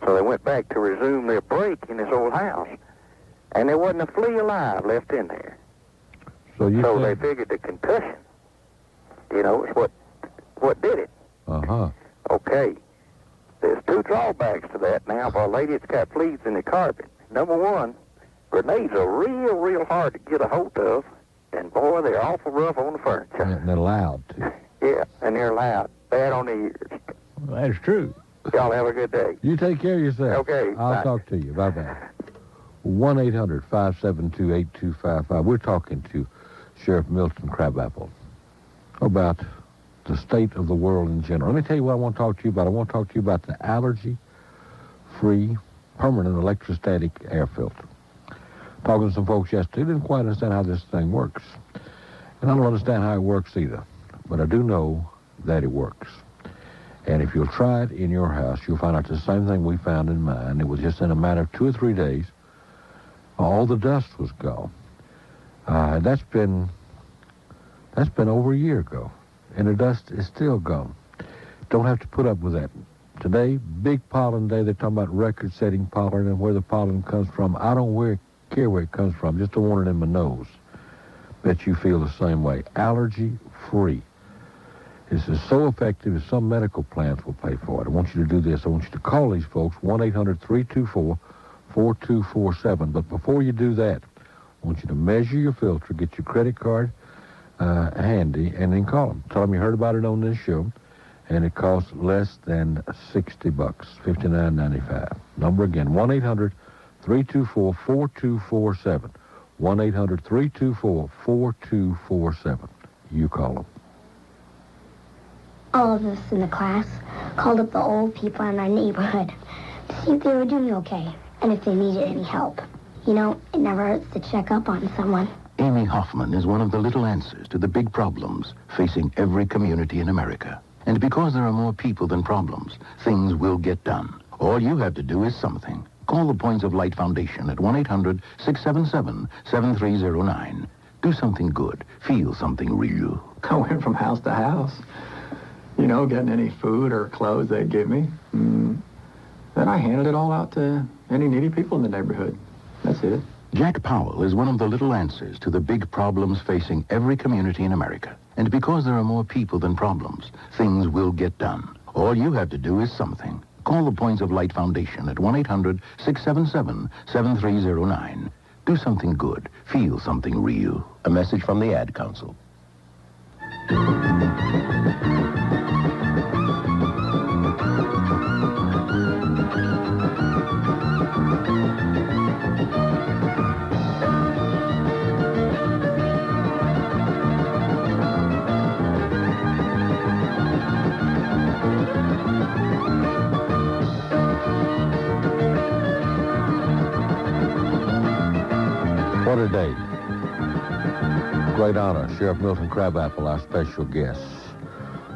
So they went back to resume their break in this old house. And there wasn't a flea alive left in there. So they figured the concussion, you know, is what did it. Uh-huh. Okay. There's two drawbacks to that now for a lady that's got fleas in the carpet. Number one, grenades are real hard to get a hold of. And, boy, they're awful rough on the furniture. And they're loud, too. Yeah, and they're loud. Bad on the ears. Well, that's true. Y'all have a good day. You take care of yourself. Okay, I'll bye. talk to you. Bye-bye. 1-800-572-8255. We're talking to Sheriff Milton Crabapple about the state of the world in general. Let me tell you what I want to talk to you about. I want to talk to you about the allergy-free permanent electrostatic air filter. Talking to some folks yesterday, didn't quite understand how this thing works. And I don't understand how it works either. But I do know that it works. And if you'll try it in your house, you'll find out the same thing we found in mine. It was just in a matter of 2 or 3 days, all the dust was gone. That's been over a year ago. And the dust is still gone. Don't have to put up with that. Today, big pollen day. They're talking about record-setting pollen and where the pollen comes from. I don't care where it comes from. Just don't want it in my nose. Bet you feel the same way. Allergy-free. This is so effective that some medical plans will pay for it. I want you to do this. I want you to call these folks, 1-800-324-4247. But before you do that, I want you to measure your filter, get your credit card handy, and then call them. Tell them you heard about it on this show, and it costs less than $60, $59.95. Number again, 1-800-324-4247. 1-800-324-4247. You call them. All of us in the class called up the old people in our neighborhood to see if they were doing okay and if they needed any help. You know, it never hurts to check up on someone. Amy Hoffman is one of the little answers to the big problems facing every community in America. And because there are more people than problems, things will get done. All you have to do is something. Call the Points of Light Foundation at 1-800-677-7309. Do something good. Feel something real. I went from house to house, you know, getting any food or clothes they'd give me. Then I handed it all out to any needy people in the neighborhood. That's it. Jack Powell is one of the little answers to the big problems facing every community in America. And because there are more people than problems, things will get done. All you have to do is something. Call the Points of Light Foundation at 1-800-677-7309. Do something good. Feel something real. A message from the Ad Council. Great honor, Sheriff Milton Crabapple, our special guest.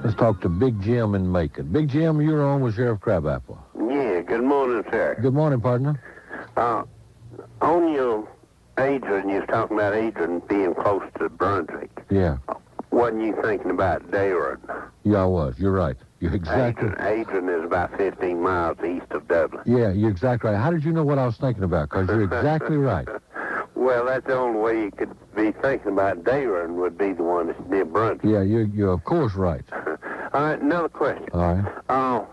Let's talk to Big Jim in Macon. Big Jim, you're on with Sheriff Crabapple. Yeah, good morning, sir. Good morning, partner. On your Adrian, you was talking about Adrian being close to Brunswick. Yeah. Wasn't you thinking about Darren? Yeah, I was. You're right. You're exactly... Adrian is about 15 miles east of Dublin. Yeah, you're exactly right. How did you know what I was thinking about? Because you're exactly right. Well, that's the only way you could be thinking about Darren would be the one that's near Brunswick. Yeah, you're of course right. All right, another question. All right.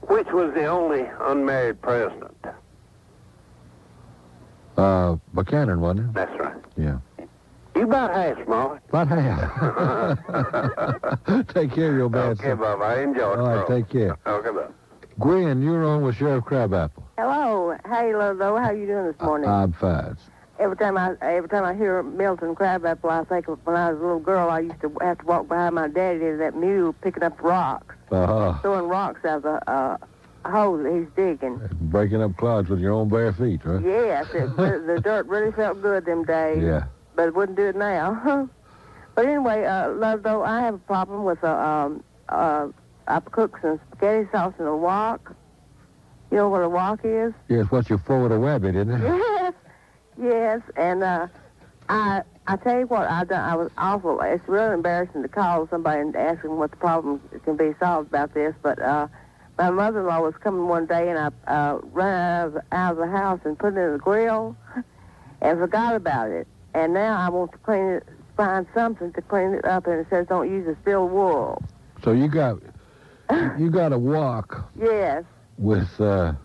Which was the only unmarried president? Buchanan, wasn't it? That's right. Yeah. You about half smart. About half. Take care of your bad Okay, Bob, I enjoyed it. All right, take care. Okay, Bob. Gwen, you're on with Sheriff Crabapple. Hello. Hey, Ludlow. How you doing this morning? I'm fine. Every time I hear Milton Crabapple, I think of when I was a little girl, I used to have to walk behind my daddy to that mule picking up rocks, throwing rocks out of the hole that he's digging. Breaking up clods with your own bare feet, right? Yes, the dirt really felt good them days. Yeah. But it wouldn't do it now. But anyway, Ludlow, I have a problem with I cook some spaghetti sauce in a wok. You know what a wok is? Yes, what you forward a rabbit, isn't it? Yes, and I tell you what, I was awful. It's really embarrassing to call somebody and ask them what the problem can be solved about this, but my mother-in-law was coming one day, and I ran out of the house and put it in the grill and forgot about it. And now I want to find something to clean it up, and it says don't use a steel wool. So you got a wok. Yes. With dried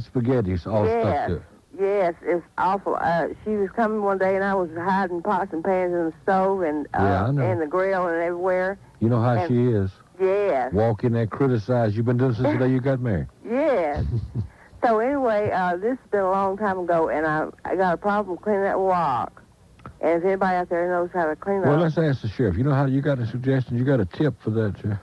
spaghettis all stuck to it. Yes, it's awful. She was coming one day, and I was hiding pots and pans in the stove and and the grill and everywhere. You know how she is. Yes. Walk in there, criticize. You've been doing since the day you got married. Yes. So anyway, this has been a long time ago, and I got a problem cleaning that wok. And if anybody out there knows how to clean Well, up... let's ask the sheriff. You know how you got a suggestion? You got a tip for that, Sheriff?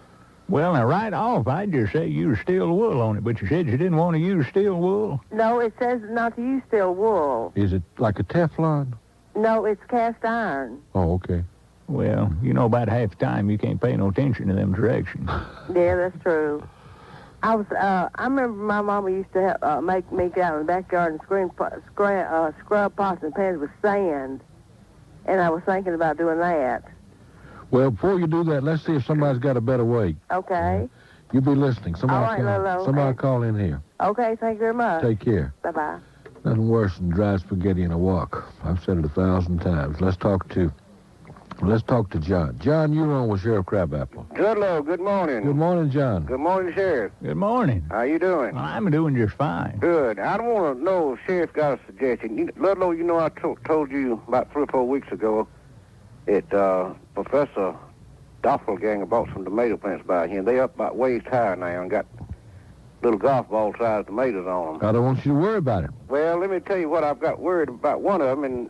Well, now, right off, I'd just say use steel wool on it, but you said you didn't want to use steel wool? No, it says not to use steel wool. Is it like a Teflon? No, it's cast iron. Oh, okay. Well, you know, about half the time you can't pay no attention to them directions. Yeah, that's true. I remember my mama used to make me get out in the backyard and scrub pots and pans with sand, and I was thinking about doing that. Well, before you do that, let's see if somebody's got a better way. Okay. You be listening. Somebody call in here. Okay, thank you very much. Take care. Bye-bye. Nothing worse than dry spaghetti in a wok. I've said it 1,000 times. Let's talk to John. John, you're on with Sheriff Crabapple. Ludlow, good morning. Good morning, John. Good morning, Sheriff. Good morning. How you doing? I'm doing just fine. Good. I don't want to know if Sheriff got a suggestion. Ludlow, you know I told you about 3 or 4 weeks ago that Professor Doppelganger bought some tomato plants by him. They up about waist high now and got little golf ball sized tomatoes on them. I don't want you to worry about it. Well, let me tell you what I've got worried about one of them, and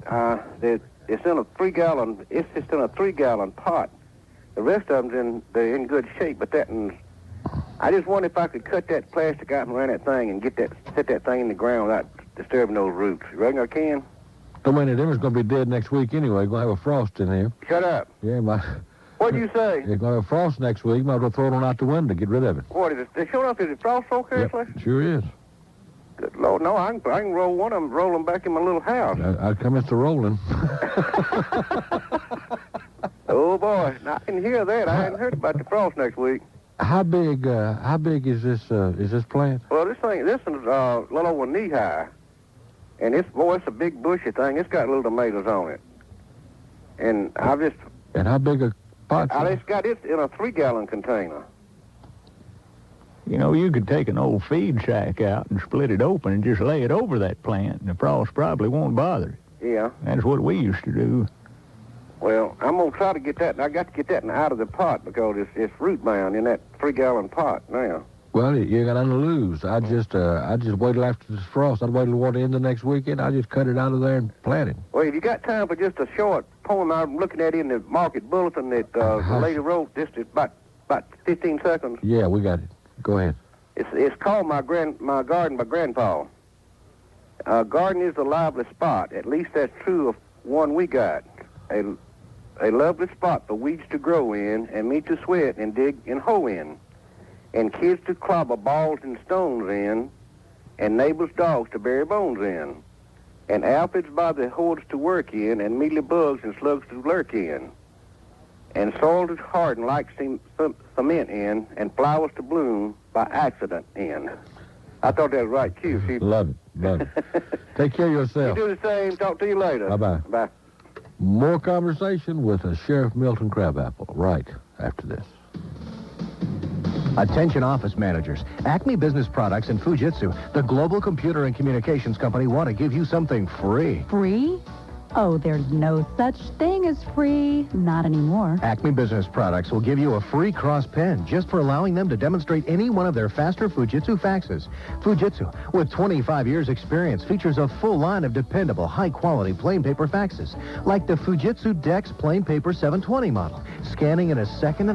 it's in a 3-gallon. It's just in a 3-gallon pot. The rest of them's they're in good shape, but I just wonder if I could cut that plastic out and run that thing and set that thing in the ground without disturbing those roots. You reckon I can? Don't mind it. They're going to be dead next week anyway. Going to have a frost in here. Shut up. Yeah, What'd you say? They're going to have a frost next week. Might as well throw it on out the window to get rid of it. What is it? They showed up. Is it frost so carefully? Yep, sure is. Good Lord, no, I can roll one of them, roll them back in my little house. I'd come into rolling. Oh, boy. Now, I didn't hear that. I hadn't heard about the frost next week. How big is this plant? Well, this one's a little over knee high. And it's a big bushy thing. It's got little tomatoes on it. And And how big a pot? It's got it in a 3-gallon container. You know, you could take an old feed sack out and split it open and just lay it over that plant, and the frost probably won't bother it. Yeah. That's what we used to do. Well, I'm going to try to get that, and I got to get that out of the pot because it's root bound in that 3-gallon pot now. Well, you got nothing to lose. I just waited after this frost. I'd wait till water in the next weekend. I just cut it out of there and plant it. Well, if you got time for just a short poem, I'm looking at it in the market bulletin that the lady wrote. Just about 15 seconds. Yeah, we got it. Go ahead. It's called My Garden by Grandpa. A garden is a lively spot. At least that's true of one we got. A lovely spot for weeds to grow in, and me to sweat and dig and hoe in, and kids to clobber balls and stones in, and neighbors' dogs to bury bones in, and aphids by the hordes to work in, and mealy bugs and slugs to lurk in, and soil to harden like cement in, and flowers to bloom by accident in. I thought that was right, too. See? Love it. Love it. Take care of yourself. You do the same. Talk to you later. Bye-bye. Bye. More conversation with Sheriff Milton Crabapple right after this. Attention office managers. Acme Business Products and Fujitsu, the global computer and communications company, want to give you something free. Free? Oh, there's no such thing as free. Not anymore. Acme Business Products will give you a free cross pen just for allowing them to demonstrate any one of their faster Fujitsu faxes. Fujitsu, with 25 years experience, features a full line of dependable, high-quality plain paper faxes, like the Fujitsu Dex Plain Paper 720 model, scanning in 1.5 seconds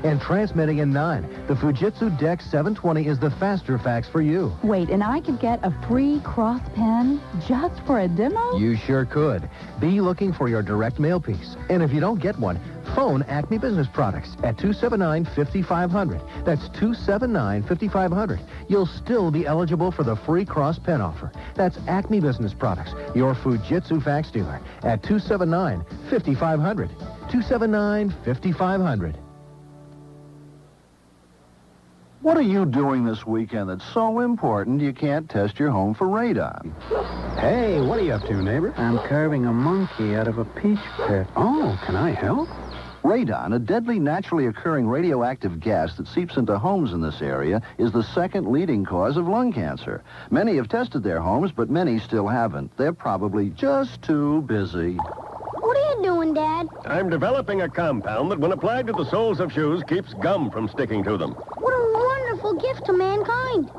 and transmitting in 9. The Fujitsu Dex 720 is the faster fax for you. Wait, and I could get a free cross pen just for a demo? You sure could. Be looking for your direct mail piece. And if you don't get one, phone Acme Business Products at 279-5500. That's 279-5500. You'll still be eligible for the free cross pen offer. That's Acme Business Products, your Fujitsu fax dealer, at 279-5500. 279-5500. What are you doing this weekend that's so important you can't test your home for radon? Hey, what are you up to, neighbor? I'm carving a monkey out of a peach pit. Oh, can I help? Radon, a deadly naturally occurring radioactive gas that seeps into homes in this area, is the second leading cause of lung cancer. Many have tested their homes, but many still haven't. They're probably just too busy. What are you doing, Dad? I'm developing a compound that, when applied to the soles of shoes, keeps gum from sticking to them. What a wonderful gift to mankind.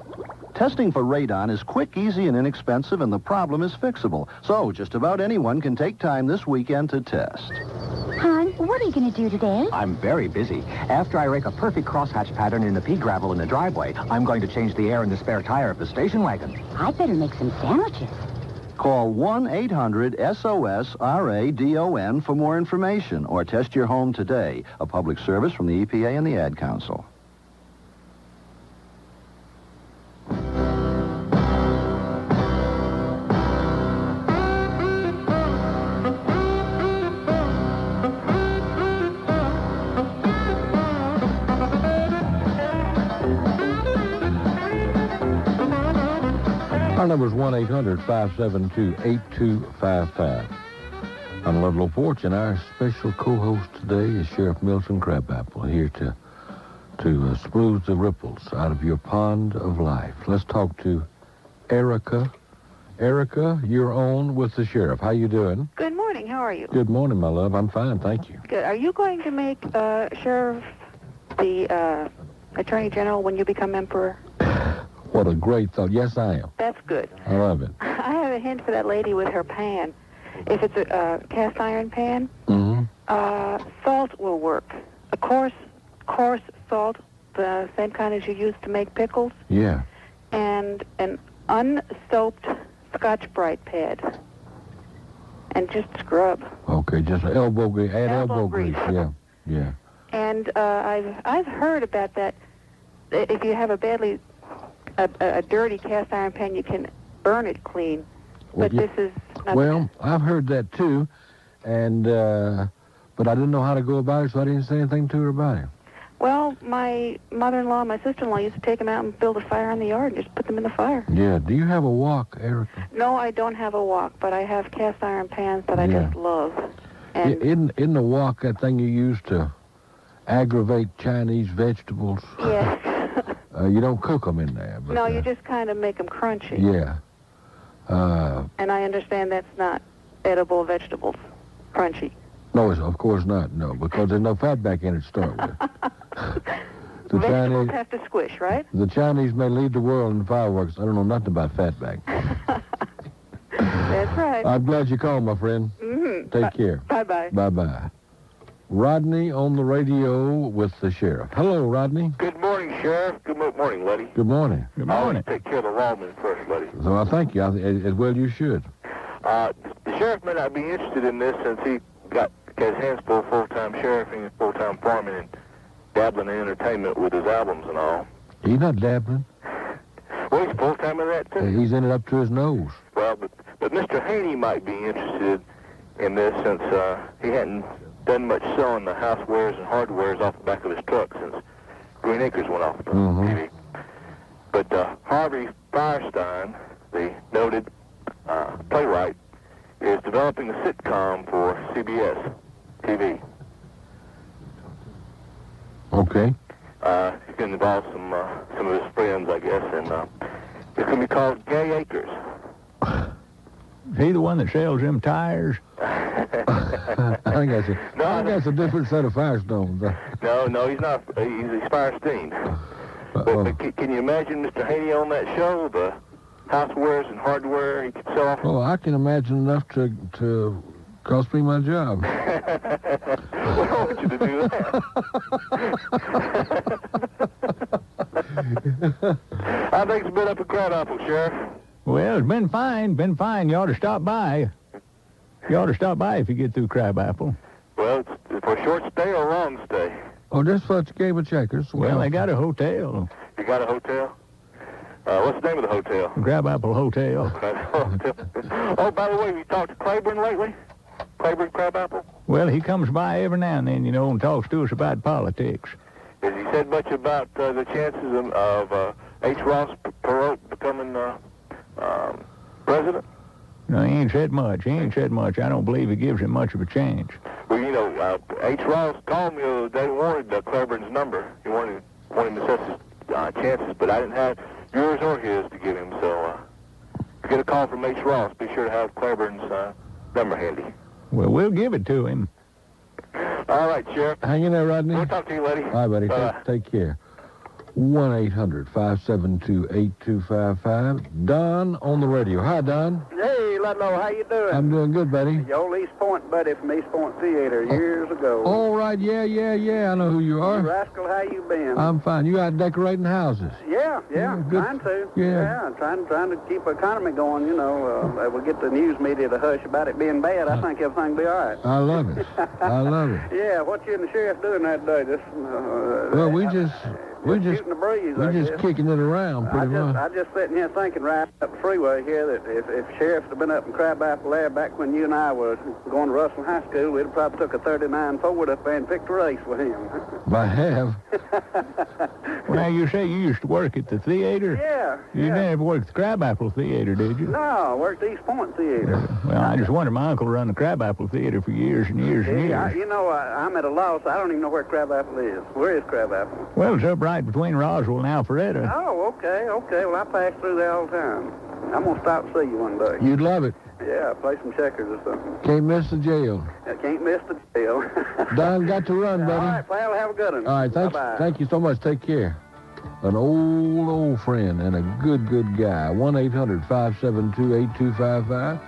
Testing for radon is quick, easy, and inexpensive, and the problem is fixable. So just about anyone can take time this weekend to test. Hon, what are you going to do today? I'm very busy. After I rake a perfect crosshatch pattern in the pea gravel in the driveway, I'm going to change the air in the spare tire of the station wagon. I'd better make some sandwiches. Call 1-800-SOS-RADON for more information, or test your home today. A public service from the EPA and the Ad Council. Our number is 1-800-572-8255. I'm Ludlow Porch, and our special co-host today is Sheriff Milton Crabapple, here to smooth the ripples out of your pond of life. Let's talk to Erica. Erica, you're on with the sheriff. How you doing? Good morning. How are you? Good morning, my love. I'm fine, thank you. Good. Are you going to make Sheriff the Attorney General when you become Emperor? What a great thought. Yes, I am. That's good. I love it. I have a hint for that lady with her pan. If it's a cast iron pan, salt will work. A coarse salt, the same kind as you use to make pickles. Yeah. And an unsoaped Scotch-Brite pad. And just scrub. Okay, just elbow grease. Add elbow grease. Yeah. And I've heard about that. If you have a dirty cast iron pan, you can burn it clean. But this is not. Well, I've heard that too, and but I didn't know how to go about it, so I didn't say anything to her about it. Well, my mother-in-law, my sister-in-law used to take them out and build a fire in the yard and just put them in the fire. Yeah. Do you have a wok, Erica? No, I don't have a wok, but I have cast iron pans that I just love. And in the wok, that thing you use to aggravate Chinese vegetables. Yes. You don't cook them in there. But, no, you just kind of make them crunchy. Yeah. And I understand that's not edible vegetables, crunchy. No, of course not. No, because there's no fat back in it to start with. Vegetables have to squish, right? The Chinese may lead the world in fireworks. I don't know nothing about fatback. That's right. I'm glad you called, my friend. Mm-hmm. Take care. Bye-bye. Bye-bye. Rodney on the radio with the sheriff. Hello, Rodney. Good morning, Sheriff. Good morning, lady. Good morning. Good morning. I'll take care of the lawman first, lady. So I thank you. As well you should. The sheriff may not be interested in this since he got his hands full full-time sheriffing and full-time farming and dabbling in entertainment with his albums and all. He's not dabbling. Well, he's full-time in that, too. He's in it up to his nose. Well, but Mr. Haney might be interested in this since he hadn't done much selling the housewares and hardwares off the back of his truck since Green Acres went off the TV. But Harvey Firestein, the noted playwright, is developing a sitcom for CBS TV. Okay. He's going to involve some of his friends, I guess, and it's going to be called Gay Acres. Is he the one that sells them tires? I think that's a different set of Firestones. No, he's not. He's Firestein. But can you imagine Mr. Haney on that show? The housewares and hardware he could sell off. Oh, I can imagine enough to cost me my job. Well, I want you to do that. I think it's been up at Crabapple, Sheriff. Well, it's been fine. You ought to stop by. If you get through Crabapple. Well, it's for a short stay or a long stay? Oh, just for a game of checkers. Well, they got a hotel. You got a hotel? What's the name of the hotel? Crabapple Hotel. Oh, by the way, have you talked to Claiborne lately? Claiborne Crabapple? Well, he comes by every now and then, and talks to us about politics. Has he said much about the chances of H. Ross Perot becoming president? No, he ain't said much. I don't believe he gives him much of a chance. Well, H. Ross called me the other day and wanted Claiborne's number. He wanted him to set his chances, but I didn't have yours or his to give him, so if you get a call from H. Ross, be sure to have Claiborne's number handy. Well, we'll give it to him. All right, Sheriff. Hang in there, Rodney. We'll talk to you, lady. All right, buddy. Take care. 1-800-572-8255. Don on the radio. Hi, Don. Hey, Ludlow, how you doing? I'm doing good, buddy. The old East Point buddy from East Point Theater years ago. All right, yeah. I know who you are. You rascal, how you been? I'm fine. You out decorating houses? Yeah, trying to. Yeah. Trying to keep the economy going, we'll get the news media to hush about it being bad. I think everything will be all right. I love it. Yeah, what you and the sheriff doing that day? Well, we're just shooting the breeze, we're just kicking it around pretty much. I just sitting here thinking right up the freeway here that if sheriffs had been up in Crabapple there back when you and I were going to Russell High School, we'd have probably took a 39 Ford up there and picked a race with him. I have. Well, you say you used to work at the theater? Yeah. You never worked at the Crabapple Theater, did you? No, I worked at East Point Theater. Well, I just wondered. My uncle run the Crabapple Theater for years and years and years. I'm at a loss. I don't even know where Crabapple is. Where is Crabapple? Well, it's up right between Roswell and Alpharetta. Oh, okay. Well, I pass through there all the time. I'm going to stop and see you one day. You'd love it. Yeah, play some checkers or something. Can't miss the jail. I can't miss the jail. Don, got to run, buddy. All right, pal, have a good one. All right, thank you so much. Take care. An old friend and a good guy. 1-800-572-8255.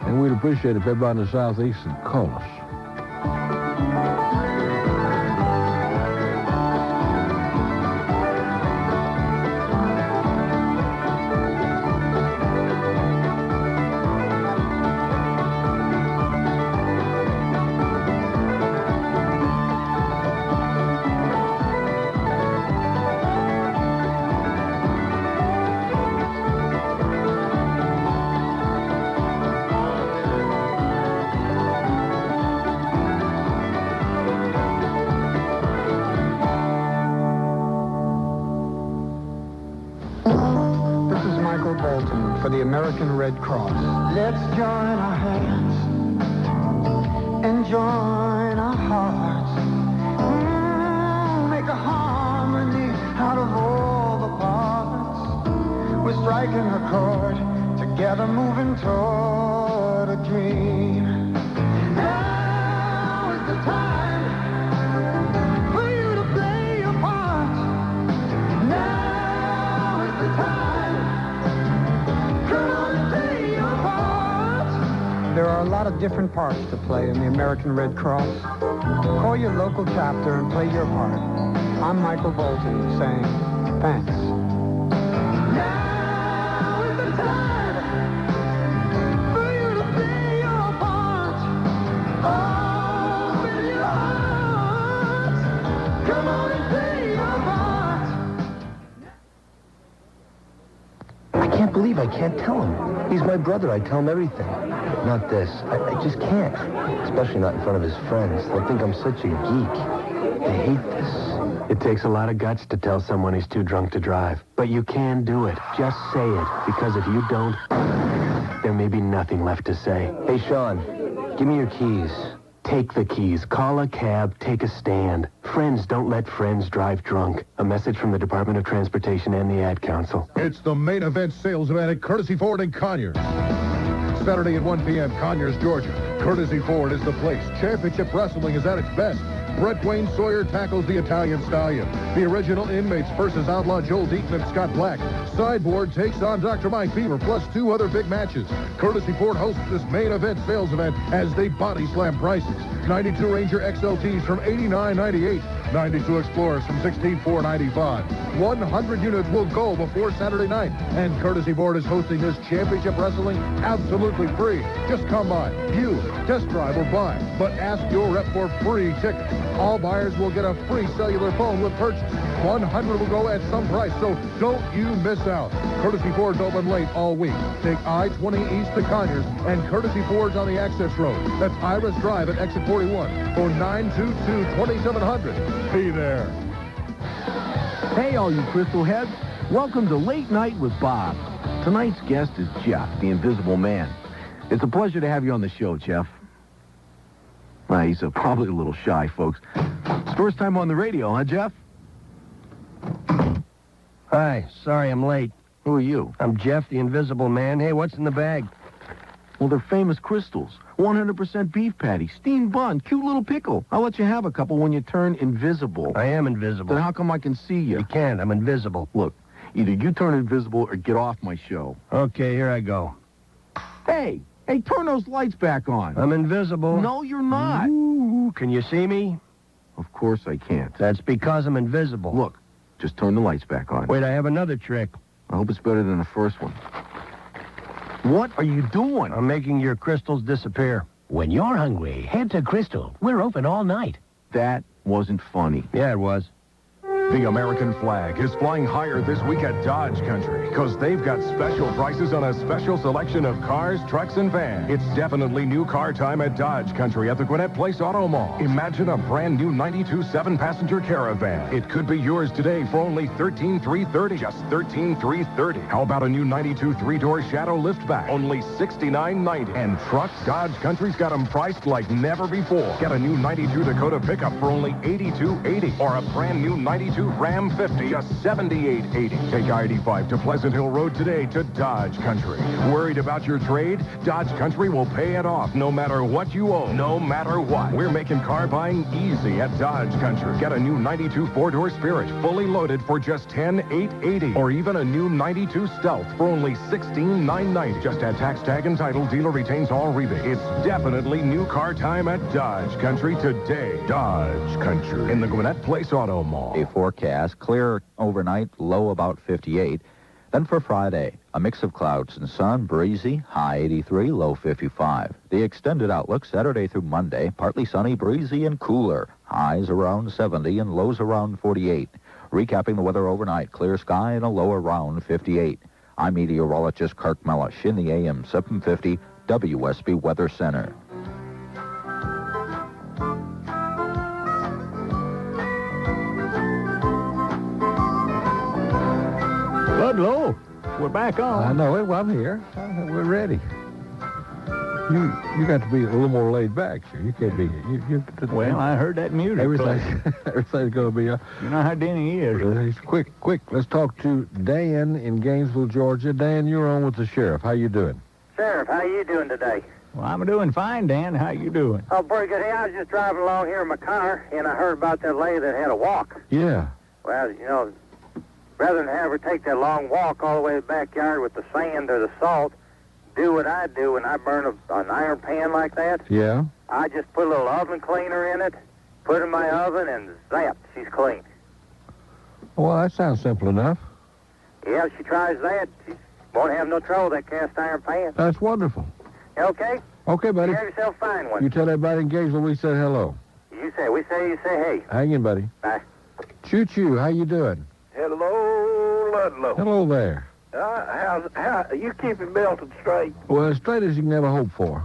And we'd appreciate it if everybody in the Southeast would call us. For the American Red Cross. Let's join our hands and join our hearts. Make a harmony out of all the parts. We're striking a chord, together moving toward a dream. Now is the time for you to play your part. Now is the time. There are a lot of different parts to play in the American Red Cross. Call your local chapter and play your part. I'm Michael Bolton saying, Thanks. Now is the time for you to play your part. Open your heart. Come on and play your part. I can't believe I can't tell him. He's my brother. I tell him everything. Not this. I just can't. Especially not in front of his friends. They'll think I'm such a geek. They hate this. It takes a lot of guts to tell someone he's too drunk to drive. But you can do it. Just say it. Because if you don't, there may be nothing left to say. Hey, Sean, give me your keys. Take the keys. Call a cab. Take a stand. Friends don't let friends drive drunk. A message from the Department of Transportation and the Ad Council. It's the main event sales event at Courtesy Ford in Conyers. Saturday at 1 p.m., Conyers, Georgia. Courtesy Ford is the place. Championship Wrestling is at its best. Brett Wayne Sawyer tackles the Italian Stallion. The original Inmates versus Outlaw Joel Deaton and Scott Black. Sideboard takes on Dr. Mike Beaver, plus 2 other big matches. Courtesy Ford hosts this main event sales event as they body slam prices. 92 Ranger XLTs from $89.98. 92 Explorers from $16,495. 100 units will go before Saturday night. And Courtesy Ford is hosting this Championship Wrestling absolutely free. Just come by, view, test drive, or buy. But ask your rep for free tickets. All buyers will get a free cellular phone with purchase. 100 will go at some price, so don't you miss out. Courtesy Ford's open late all week. Take I-20 east to Conyers, and Courtesy Ford's on the access road. That's Iris Drive at exit 41. Phone 922-2700. Be there. Hey, all you crystal heads. Welcome to Late Night with Bob. Tonight's guest is Jeff, the Invisible Man. It's a pleasure to have you on the show, Jeff. Well, he's probably a little shy, folks. It's first time on the radio, huh, Jeff? Hi, sorry I'm late. Who are you? I'm Jeff, the Invisible Man. Hey, what's in the bag? Well, they're famous crystals. 100% beef patty, steamed bun, cute little pickle. I'll let you have a couple when you turn invisible. I am invisible. Then how come I can see you? You can't. I'm invisible. Look, either you turn invisible or get off my show. Okay, here I go. Hey, turn those lights back on. I'm invisible. No, you're not. Ooh, can you see me? Of course I can't. That's because I'm invisible. Look, just turn the lights back on. Wait, I have another trick. I hope it's better than the first one. What are you doing? I'm making your crystals disappear. When you're hungry, head to Crystal. We're open all night. That wasn't funny. Yeah, it was. The American flag is flying higher this week at Dodge Country because they've got special prices on a special selection of cars, trucks, and vans. It's definitely new car time at Dodge Country at the Gwinnett Place Auto Mall. Imagine a brand new 92 7-passenger Caravan. It could be yours today for only $13,330. Just $13,330. How about a new 92 3-door Shadow Liftback? Only $69.90. And trucks, Dodge Country's got them priced like never before. Get a new 92 Dakota pickup for only $82.80. Or a brand new 92 Ram 50, just $78.80. Take I-85 to Pleasant Hill Road today to Dodge Country. Worried about your trade? Dodge Country will pay it off no matter what you owe, no matter what. We're making car buying easy at Dodge Country. Get a new 92 4-door Spirit, fully loaded for just $10,880. Or even a new 92 Stealth for only $16,990. Just add tax tag and title. Dealer retains all rebates. It's definitely new car time at Dodge Country today. Dodge Country in the Gwinnett Place Auto Mall. Forecast, clear overnight, low about 58. Then for Friday, a mix of clouds and sun, breezy, high 83, low 55. The extended outlook, Saturday through Monday, partly sunny, breezy, and cooler. Highs around 70 and lows around 48. Recapping the weather overnight, clear sky and a low around 58. I'm meteorologist Kirk Mellish in the AM 750 WSB Weather Center. Ludlow, we're back on. I know it. Well, I'm here. We're ready. You got to be a little more laid back, sir. You can't be. Well, I heard that music. Everything's going to be. You know how Denny is. Quick. Let's talk to Dan in Gainesville, Georgia. Dan, you're on with the sheriff. How you doing? Sheriff, how you doing today? Well, I'm doing fine, Dan. How you doing? Oh, pretty good. Hey, I was just driving along here in my car, and I heard about that lady that had a walk. Yeah. Well, you know, rather than have her take that long walk all the way to the backyard with the sand or the salt, do what I do when I burn an iron pan like that. Yeah. I just put a little oven cleaner in it, put it in my oven, and zap, she's clean. Well, that sounds simple enough. Yeah, if she tries that, she won't have no trouble with that cast iron pan. That's wonderful. Okay? Okay, buddy. You have yourself a fine one. You tell everybody in Gainesville we said hello. You say hey. Hang in, buddy. Bye. Choo-choo, how you doing? Hello, Ludlow. Hello there. How you keeping Milton straight? Well, as straight as you can ever hope for.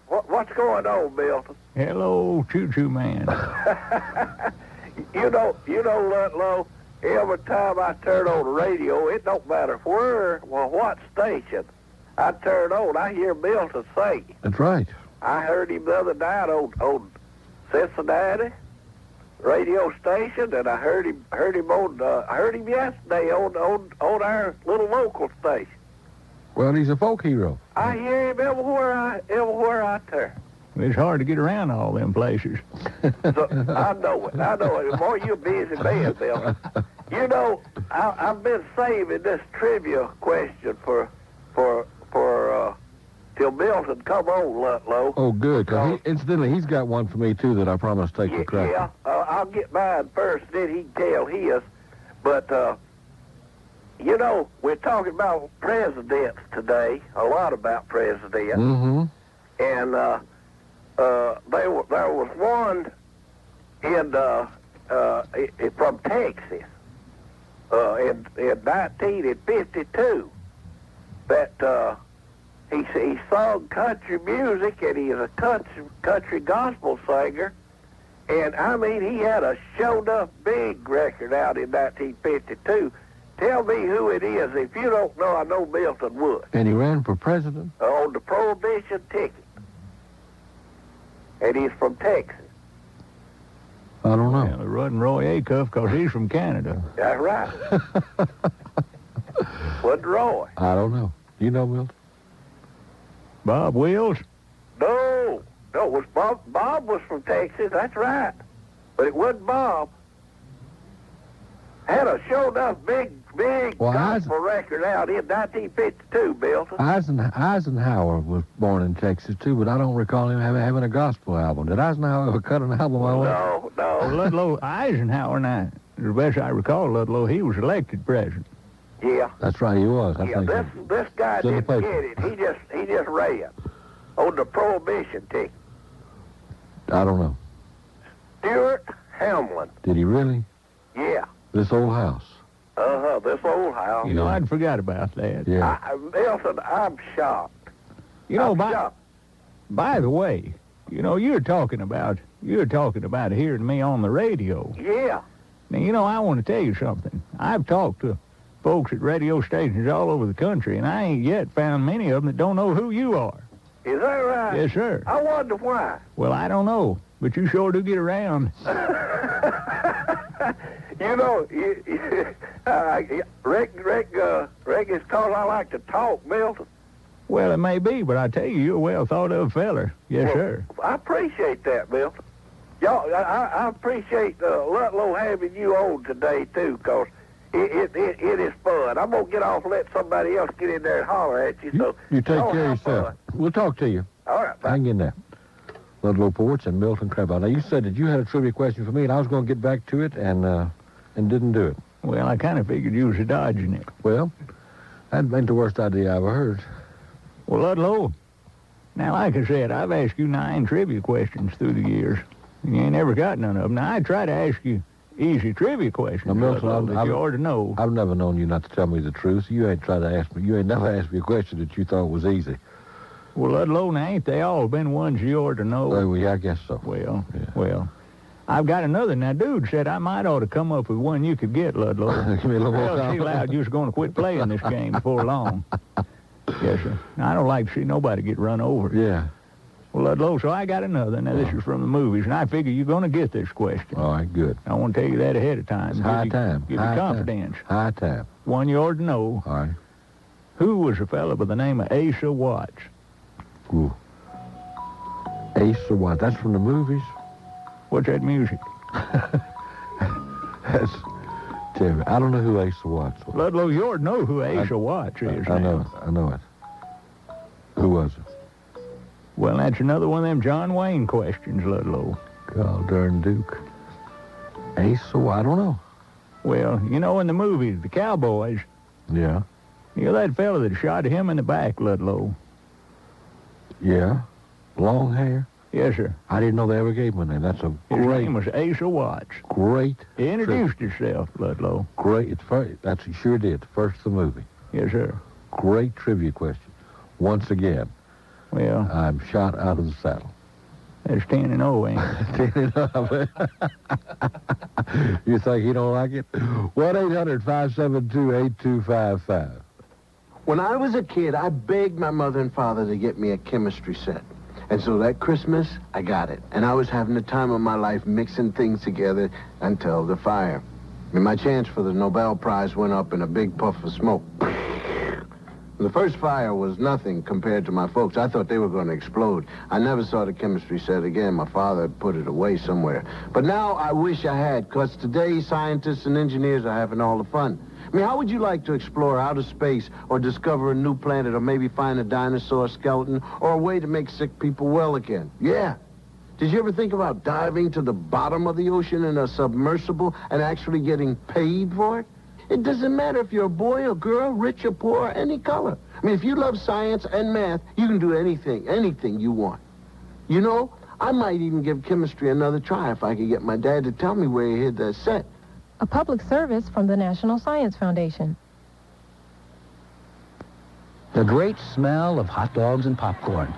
What's going on, Milton? Hello, choo-choo man. You know, Ludlow, every time I turn on the radio, it don't matter what station I turn on, I hear Milton sing. That's right. I heard him the other night on Cincinnati radio station, and I heard him yesterday on our little local station. Well, he's a folk hero. I hear him everywhere I turn. It's hard to get around all them places. So, I know it. The more you're busy man, Bill. You know, I've been saving this trivia question for till Milton come on, Ludlow. Oh, good. Incidentally, he's got one for me, too, that I promised to take a crack at. Yeah, I'll get mine first, then he can tell his. But, you know, we're talking about presidents today, a lot about presidents. Mm-hmm. And there was one from Texas in 1952 that he sung country music, and he is a country gospel singer. And, I mean, he had a show-enough big record out in 1952. Tell me who it is. If you don't know, I know Milton would. And he ran for president? On the Prohibition ticket. And he's from Texas. I don't know. Yeah, Rodney Roy Acuff, because he's from Canada. That's right. Wasn't Roy. I don't know. You know, Milton? Bob Wills? No, it was Bob. Bob was from Texas, that's right. But it wasn't Bob. Had a show-enough big gospel record out in 1952, Milton. Eisenhower was born in Texas, too, but I don't recall him having a gospel album. Did Eisenhower ever cut an album? No. Ludlow Eisenhower, now, as best I recall, Ludlow, he was elected president. Yeah. That's right, he was. I think this guy didn't get it. He just ran on the Prohibition ticket. I don't know. Stuart Hamlin. Did he really? Yeah. This old house. This old house. You know, I'd forgot about that. Yeah. Milton, I'm shocked. You know, by the way, you know, you're talking about hearing me on the radio. Yeah. Now, you know, I want to tell you something. I've talked to folks at radio stations all over the country, and I ain't yet found many of them that don't know who you are. Is that right? Yes, sir. I wonder why. Well, I don't know, but you sure do get around. You know, Rick is because I like to talk, Milton. Well, it may be, but I tell you, you're a well-thought-of feller. Yes, sir. I appreciate that, Milton. Y'all, I appreciate Ludlow having you on today, too, because it is fun. I'm going to get off and let somebody else get in there and holler at you. So You take care of yourself. Fun. We'll talk to you. All right, bye. Hang in there. Ludlow Porch and Milton Crabapple. Now, you said that you had a trivia question for me, and I was going to get back to it and didn't do it. Well, I kind of figured you was dodging it. Well, that ain't the worst idea I ever heard. Well, Ludlow, now, like I said, I've asked you 9 trivia questions through the years. You ain't never got none of them. Now, I try to ask you easy trivia questions, Now, Milton, Ludlow, that you ought to know. I've never known you not to tell me the truth. You ain't never asked me a question that you thought was easy. Well, Ludlow, now, ain't they all been ones you ought to know? Well, yeah, I guess so. Well, I've got another. Now, dude said I might ought to come up with one you could get, Ludlow. Give me a little more Well, she allowed you was going to quit playing this game before long. Yes, sir. Now, I don't like to see nobody get run over. Yeah. Well, Ludlow, so I got another. Now, this is from the movies, and I figure you're going to get this question. All right, good. I want to tell you that ahead of time. It's high time. Give you confidence. High time. One you ought to know. All right. Who was a fella by the name of Asa Watts? Ooh. Asa Watts. That's from the movies? What's that music? That's terrible. I don't know who Asa Watts was. Ludlow, you ought to know who Asa Watts is. I know it. Who was it? Well, that's another one of them John Wayne questions, Ludlow. God darn Duke. Asa Watts. I don't know. Well, you know, in the movies, the cowboys, Yeah. you know that fella that shot him in the back, Ludlow? Yeah. Long hair? Yes, sir. I didn't know they ever gave him a name. That's a His great, name was Asa Watts. great. He introduced himself, Ludlow. Great. It's first. That's he sure did. First of the movie. Yes, sir. Great trivia question. Once again, Well, I'm shot out of the saddle. that's 10-0, ain't it? 10-0. You think he don't like it? 1-800-572-8255. When I was a kid, I begged my mother and father to get me a chemistry set. And so that Christmas, I got it. And I was having the time of my life mixing things together until the fire. And my chance for the Nobel Prize went up in a big puff of smoke. The first fire was nothing compared to my folks. I thought they were going to explode. I never saw the chemistry set again. My father had put it away somewhere. But now I wish I had, because today scientists and engineers are having all the fun. I mean, how would you like to explore outer space or discover a new planet or maybe find a dinosaur skeleton or a way to make sick people well again? Yeah. Did you ever think about diving to the bottom of the ocean in a submersible and actually getting paid for it? It doesn't matter if you're a boy or girl, rich or poor, any color. I mean, if you love science and math, you can do anything you want. You know, I might even give chemistry another try if I could get my dad to tell me where he hid that set. A public service from the National Science Foundation. The great smell of hot dogs and popcorn.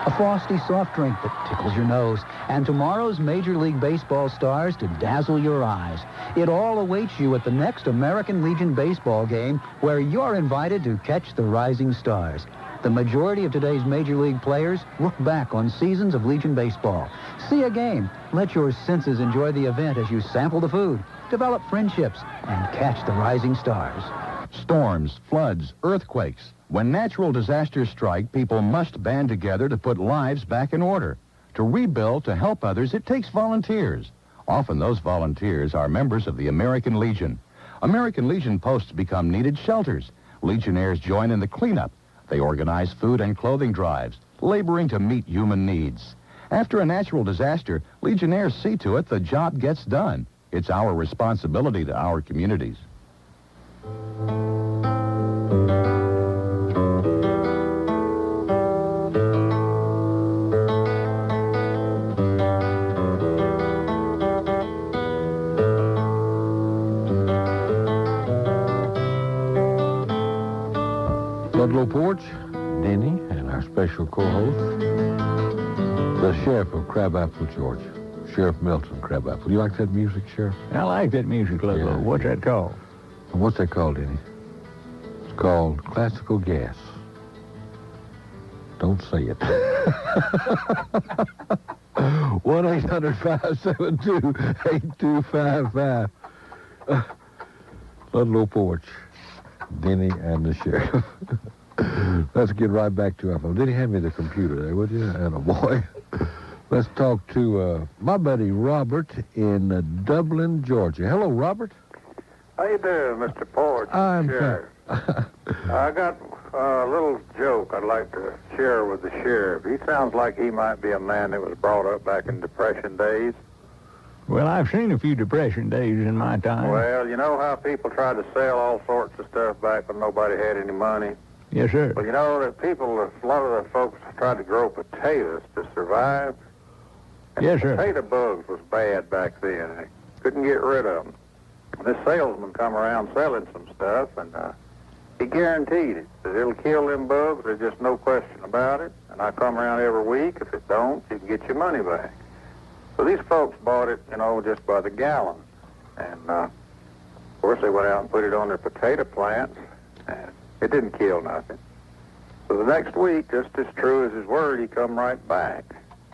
A frosty soft drink that tickles your nose. And tomorrow's Major League Baseball stars to dazzle your eyes. It all awaits you at the next American Legion baseball game where you're invited to catch the rising stars. The majority of today's Major League players look back on seasons of Legion baseball. See a game. Let your senses enjoy the event as you sample the food, develop friendships, and catch the rising stars. Storms, floods, earthquakes. When natural disasters strike, people must band together to put lives back in order. To rebuild, to help others, it takes volunteers. Often those volunteers are members of the American Legion. American Legion posts become needed shelters. Legionnaires join in the cleanup. They organize food and clothing drives, laboring to meet human needs. After a natural disaster, Legionnaires see to it the job gets done. It's our responsibility to our communities. Ludlow Porch, Denny, and our special co-host, the Sheriff of Crabapple, Georgia, Sheriff Milton Crabapple. You like that music, Sheriff? I like that music, Ludlow. Yeah. What's that called? What's that called, Denny? It's called Classical Gas. Don't say it. 1-800-572-8255. Ludlow Porch, Denny, and the Sheriff. Let's get right back to our phone. Denny, hand me the computer there, would you? And a boy. Let's talk to my buddy Robert in Dublin, Georgia. Hello, Robert. How you doing, Mr. Porch? I'm Sheriff. I got a little joke I'd like to share with the sheriff. He sounds like he might be a man that was brought up back in Depression days. Well, I've seen a few Depression days in my time. Well, you know how people tried to sell all sorts of stuff back when nobody had any money? Yes, sir. Well, you know that a lot of the folks tried to grow potatoes to survive. And yes, sir. Potato bugs was bad back then. They couldn't get rid of them. This salesman come around selling some stuff, and he guaranteed it. That it'll kill them bugs. There's just no question about it. And I come around every week. If it don't, you can get your money back. So these folks bought it, you know, just by the gallon. And, of course, they went out and put it on their potato plants, and it didn't kill nothing. So the next week, just as true as his word, he come right back.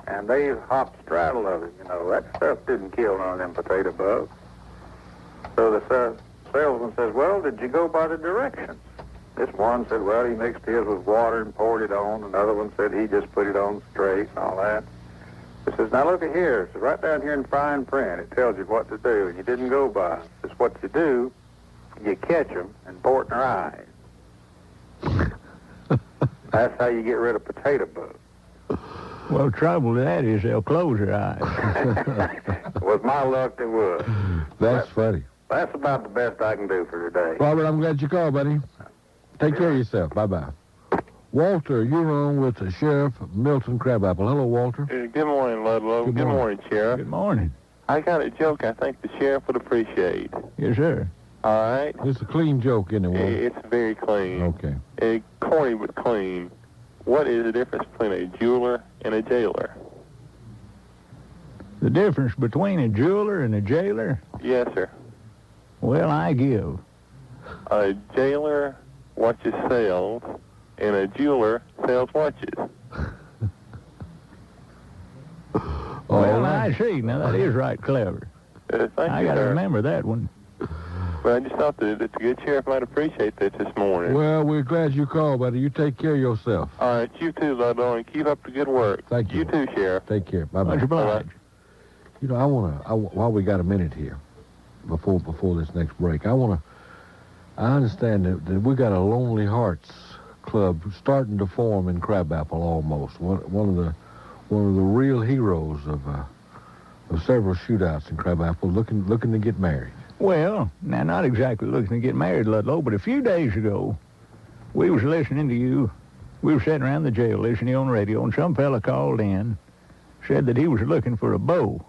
And they hopped straddle of it, you know. That stuff didn't kill none of them potato bugs. So the salesman says, well, did you go by the directions? This one said, well, he mixed his with water and poured it on. Another one said he just put it on straight and all that. He says, now look at here. It's right down here in fine print. It tells you what to do, and you didn't go by it. It's what you do. You catch them and pour it in their eyes. That's how you get rid of potato bugs. Well, the trouble with that is they'll close their eyes. With my luck, they would. That's funny. That's about the best I can do for today. Robert, I'm glad you called, buddy. Take care of yourself. Bye-bye. Walter, you're on with the Sheriff Milton Crabapple. Hello, Walter. Good morning, Ludlow. Good morning, Sheriff. Good morning. I got a joke I think the sheriff would appreciate. Yes, sir. All right? It's a clean joke, isn't it, Walter? It's very clean. Okay. Corny but clean. What is the difference between a jeweler and a jailer? The difference between a jeweler and a jailer? Yes, sir. Well, I give. A jailer watches sales, and a jeweler sells watches. Well, I see. Now, that is right clever. I got to remember that one. Well, I just thought that the good sheriff might appreciate that this morning. Well, we're glad you called, buddy. You take care of yourself. All right, you too, Ludlow, and keep up the good work. Thank you. You too, Sheriff. Take care. Bye-bye. Much obliged. You know, while we got a minute here, before this next break, I understand that we got a Lonely Hearts Club starting to form in Crabapple almost. One of the real heroes of several shootouts in Crabapple looking to get married. Well, now, not exactly looking to get married, Ludlow, but a few days ago, we was listening to you. We were sitting around the jail listening on the radio, and some fella called in, said that he was looking for a beau.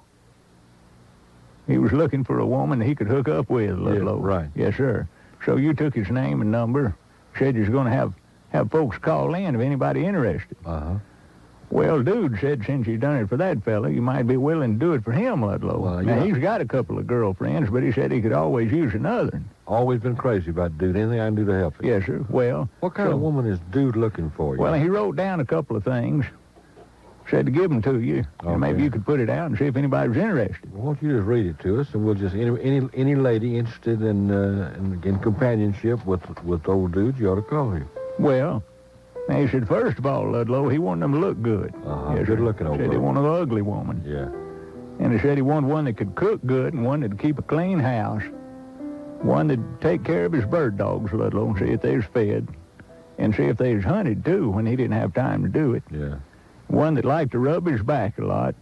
He was looking for a woman he could hook up with, Ludlow. Yeah, right. Yes, sir. So you took his name and number, said you was going to have folks call in if anybody interested. Uh-huh. Well, dude said since you done it for that fella, you might be willing to do it for him, Ludlow. Well, now, he's got a couple of girlfriends, but he said he could always use another. Always been crazy about Dude. Anything I can do to help him. Yes, sir. Well... What kind of woman is Dude looking for you? Well, he wrote down a couple of things, said to give them to you, and maybe you could put it out and see if anybody was interested. Well, why don't you just read it to us, and we'll just... Any lady interested in companionship with old Dude, you ought to call him. Well... Now, he said, first of all, Ludlow, he wanted them to look good. Yes, good-looking old Said he wanted an ugly woman. Yeah. And he said he wanted one that could cook good and one that could keep a clean house. One that'd take care of his bird dogs, Ludlow, and see if they was fed. And see if they was hunted, too, when he didn't have time to do it. Yeah. One that liked to rub his back a lot.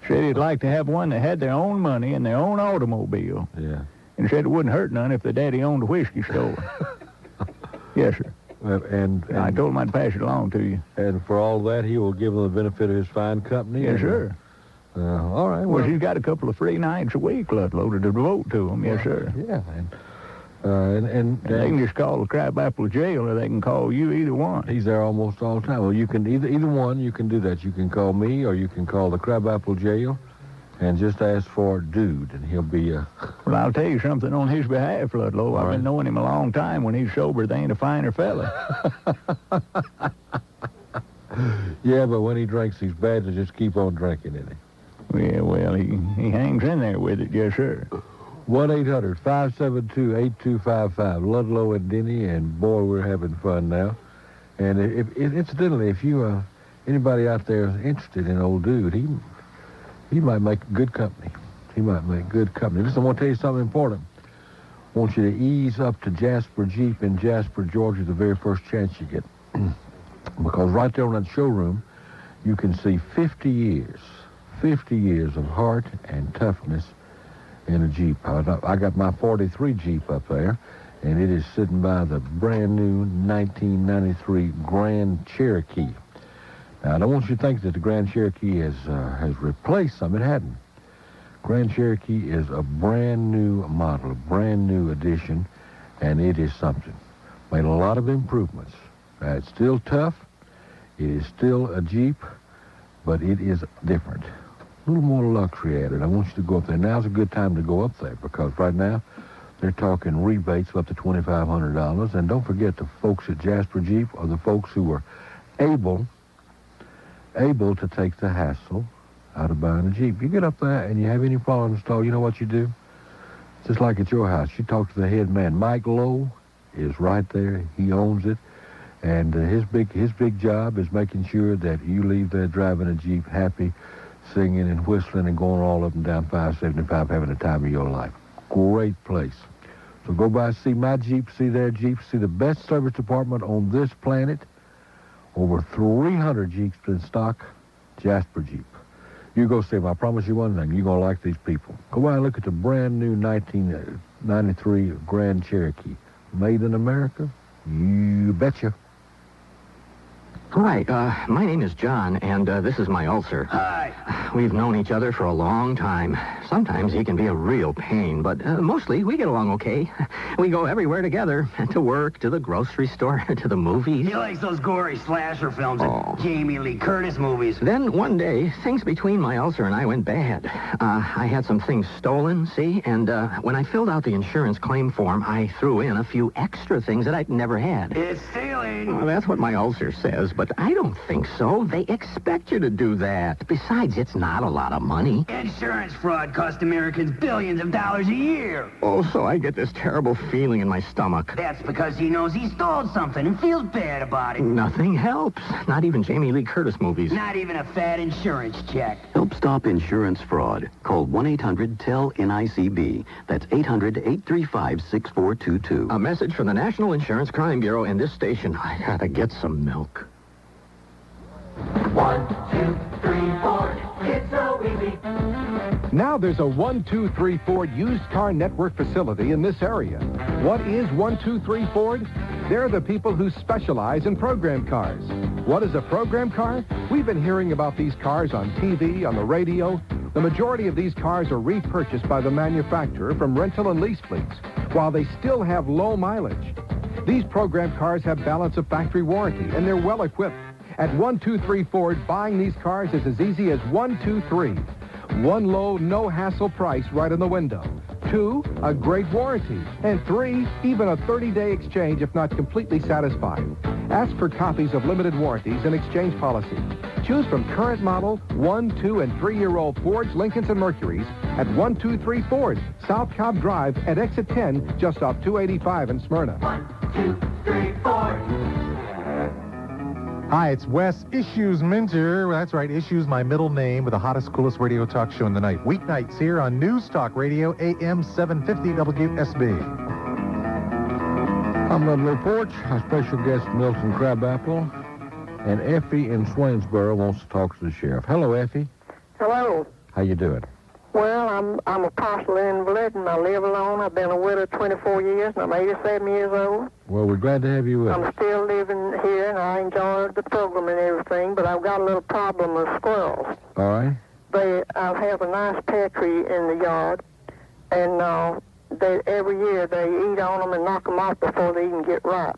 Said he'd like to have one that had their own money and their own automobile. Yeah. And said it wouldn't hurt none if the daddy owned a whiskey store. Yes, sir. And I told him I'd pass it along to you. And for all that, he will give them the benefit of his fine company? Yes, sir. All right. Well, he's got a couple of free nights a week, Ludlow, to devote to him. Yes, sir. Yeah. And they can just call the Crabapple jail, or they can call you, either one. He's there almost all the time. Well, you can either one, you can do that. You can call me, or you can call the Crabapple jail and just ask for Dude, and he'll be... Well, I'll tell you something on his behalf, Ludlow. I've been knowing him a long time. When he's sober, they ain't a finer fella. Yeah, but when he drinks, he's bad to just keep on drinking, isn't he? Yeah, well, he hangs in there with it, yes, sir. 1-800-572-8255, Ludlow and Denny, and boy, we're having fun now. And incidentally, if you anybody out there is interested in old Dude, he might make good company. He might make good company. Listen, I want to tell you something important. I want you to ease up to Jasper Jeep in Jasper, Georgia, the very first chance you get. Because right there on that showroom, you can see 50 years of heart and toughness in a Jeep. I got my 43 Jeep up there, and it is sitting by the brand new 1993 Grand Cherokee. Now, I don't want you to think that the Grand Cherokee has replaced some. It hadn't. Grand Cherokee is a brand new model, a brand new edition, and it is something. Made a lot of improvements. It's still tough. It is still a Jeep, but it is different. A little more luxury added. I want you to go up there. Now's a good time to go up there, because right now they're talking rebates of up to $2,500. And don't forget, the folks at Jasper Jeep are the folks who were able to take the hassle out of buying a Jeep. You get up there and you have any problems at all, you know what you do? Just like at your house. You talk to the head man. Mike Lowe is right there. He owns it. And his big job is making sure that you leave there driving a Jeep happy, singing and whistling and going all up and down 575, having the time of your life. Great place. So go by, see my Jeep, see their Jeep, see the best service department on this planet. Over 300 Jeeps in stock, Jasper Jeep. You go see them. I promise you one thing. You're going to like these people. Go by and look at the brand new 1993 Grand Cherokee. Made in America? You betcha. Hi, my name is John, and this is my ulcer. Hi. We've known each other for a long time. Sometimes he can be a real pain, but mostly we get along okay. We go everywhere together, to work, to the grocery store, to the movies. He likes those gory slasher films and Jamie Lee Curtis movies. Then one day, things between my ulcer and I went bad. I had some things stolen, see? And when I filled out the insurance claim form, I threw in a few extra things that I'd never had. It's stealing. Well, that's what my ulcer says, but I don't think so. They expect you to do that. Besides, it's not a lot of money. Insurance fraud costs Americans billions of dollars a year. Oh, so I get this terrible feeling in my stomach. That's because he knows he stole something and feels bad about it. Nothing helps. Not even Jamie Lee Curtis movies. Not even a fat insurance check. Help stop insurance fraud. Call 1-800-TEL-NICB. That's 800-835-6422. A message from the National Insurance Crime Bureau and this station. I gotta get some milk. 1, 2, 3, Ford. It's so easy. Now there's a 123 Ford used car network facility in this area. What is 123 Ford? They're the people who specialize in program cars. What is a program car? We've been hearing about these cars on TV, on the radio. The majority of these cars are repurchased by the manufacturer from rental and lease fleets, while they still have low mileage. These program cars have balance of factory warranty, and they're well equipped. At 123 Ford, buying these cars is as easy as 1, 2, 3. 1 low, no-hassle price right in the window. 2, a great warranty. And 3, even a 30-day exchange if not completely satisfied. Ask for copies of limited warranties and exchange policy. Choose from current model 1, 2, and 3-year-old Fords, Lincolns, and Mercuries at 123 Ford, South Cobb Drive at exit 10, just off 285 in Smyrna. 1, 2, 3, Ford. Hi, it's Wes Issues Minter. That's right, Issues, my middle name, with the hottest, coolest radio talk show in the night. Weeknights here on News Talk Radio, AM 750 WSB. I'm Ludlow Porch. Our special guest, Milton Crabapple. And Effie in Swainsboro wants to talk to the sheriff. Hello, Effie. Hello. How you doing? Well, I'm a partial invalid, and I live alone. I've been a widow 24 years, and I'm 87 years old. Well, we're glad to have you with us. I'm still living here, and I enjoy the program and everything, but I've got a little problem with squirrels. All right. I have a nice pear tree in the yard, and every year they eat on them and knock them off before they even get ripe.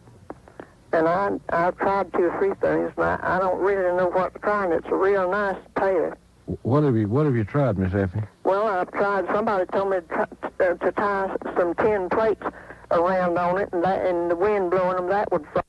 And I've tried 2 or 3 things, and I don't really know what to try, and it's a real nice pear. What have you tried, Miss Effie? Well, I've tried. Somebody told me to tie some tin plates around on it, and the wind blowing them, that would fry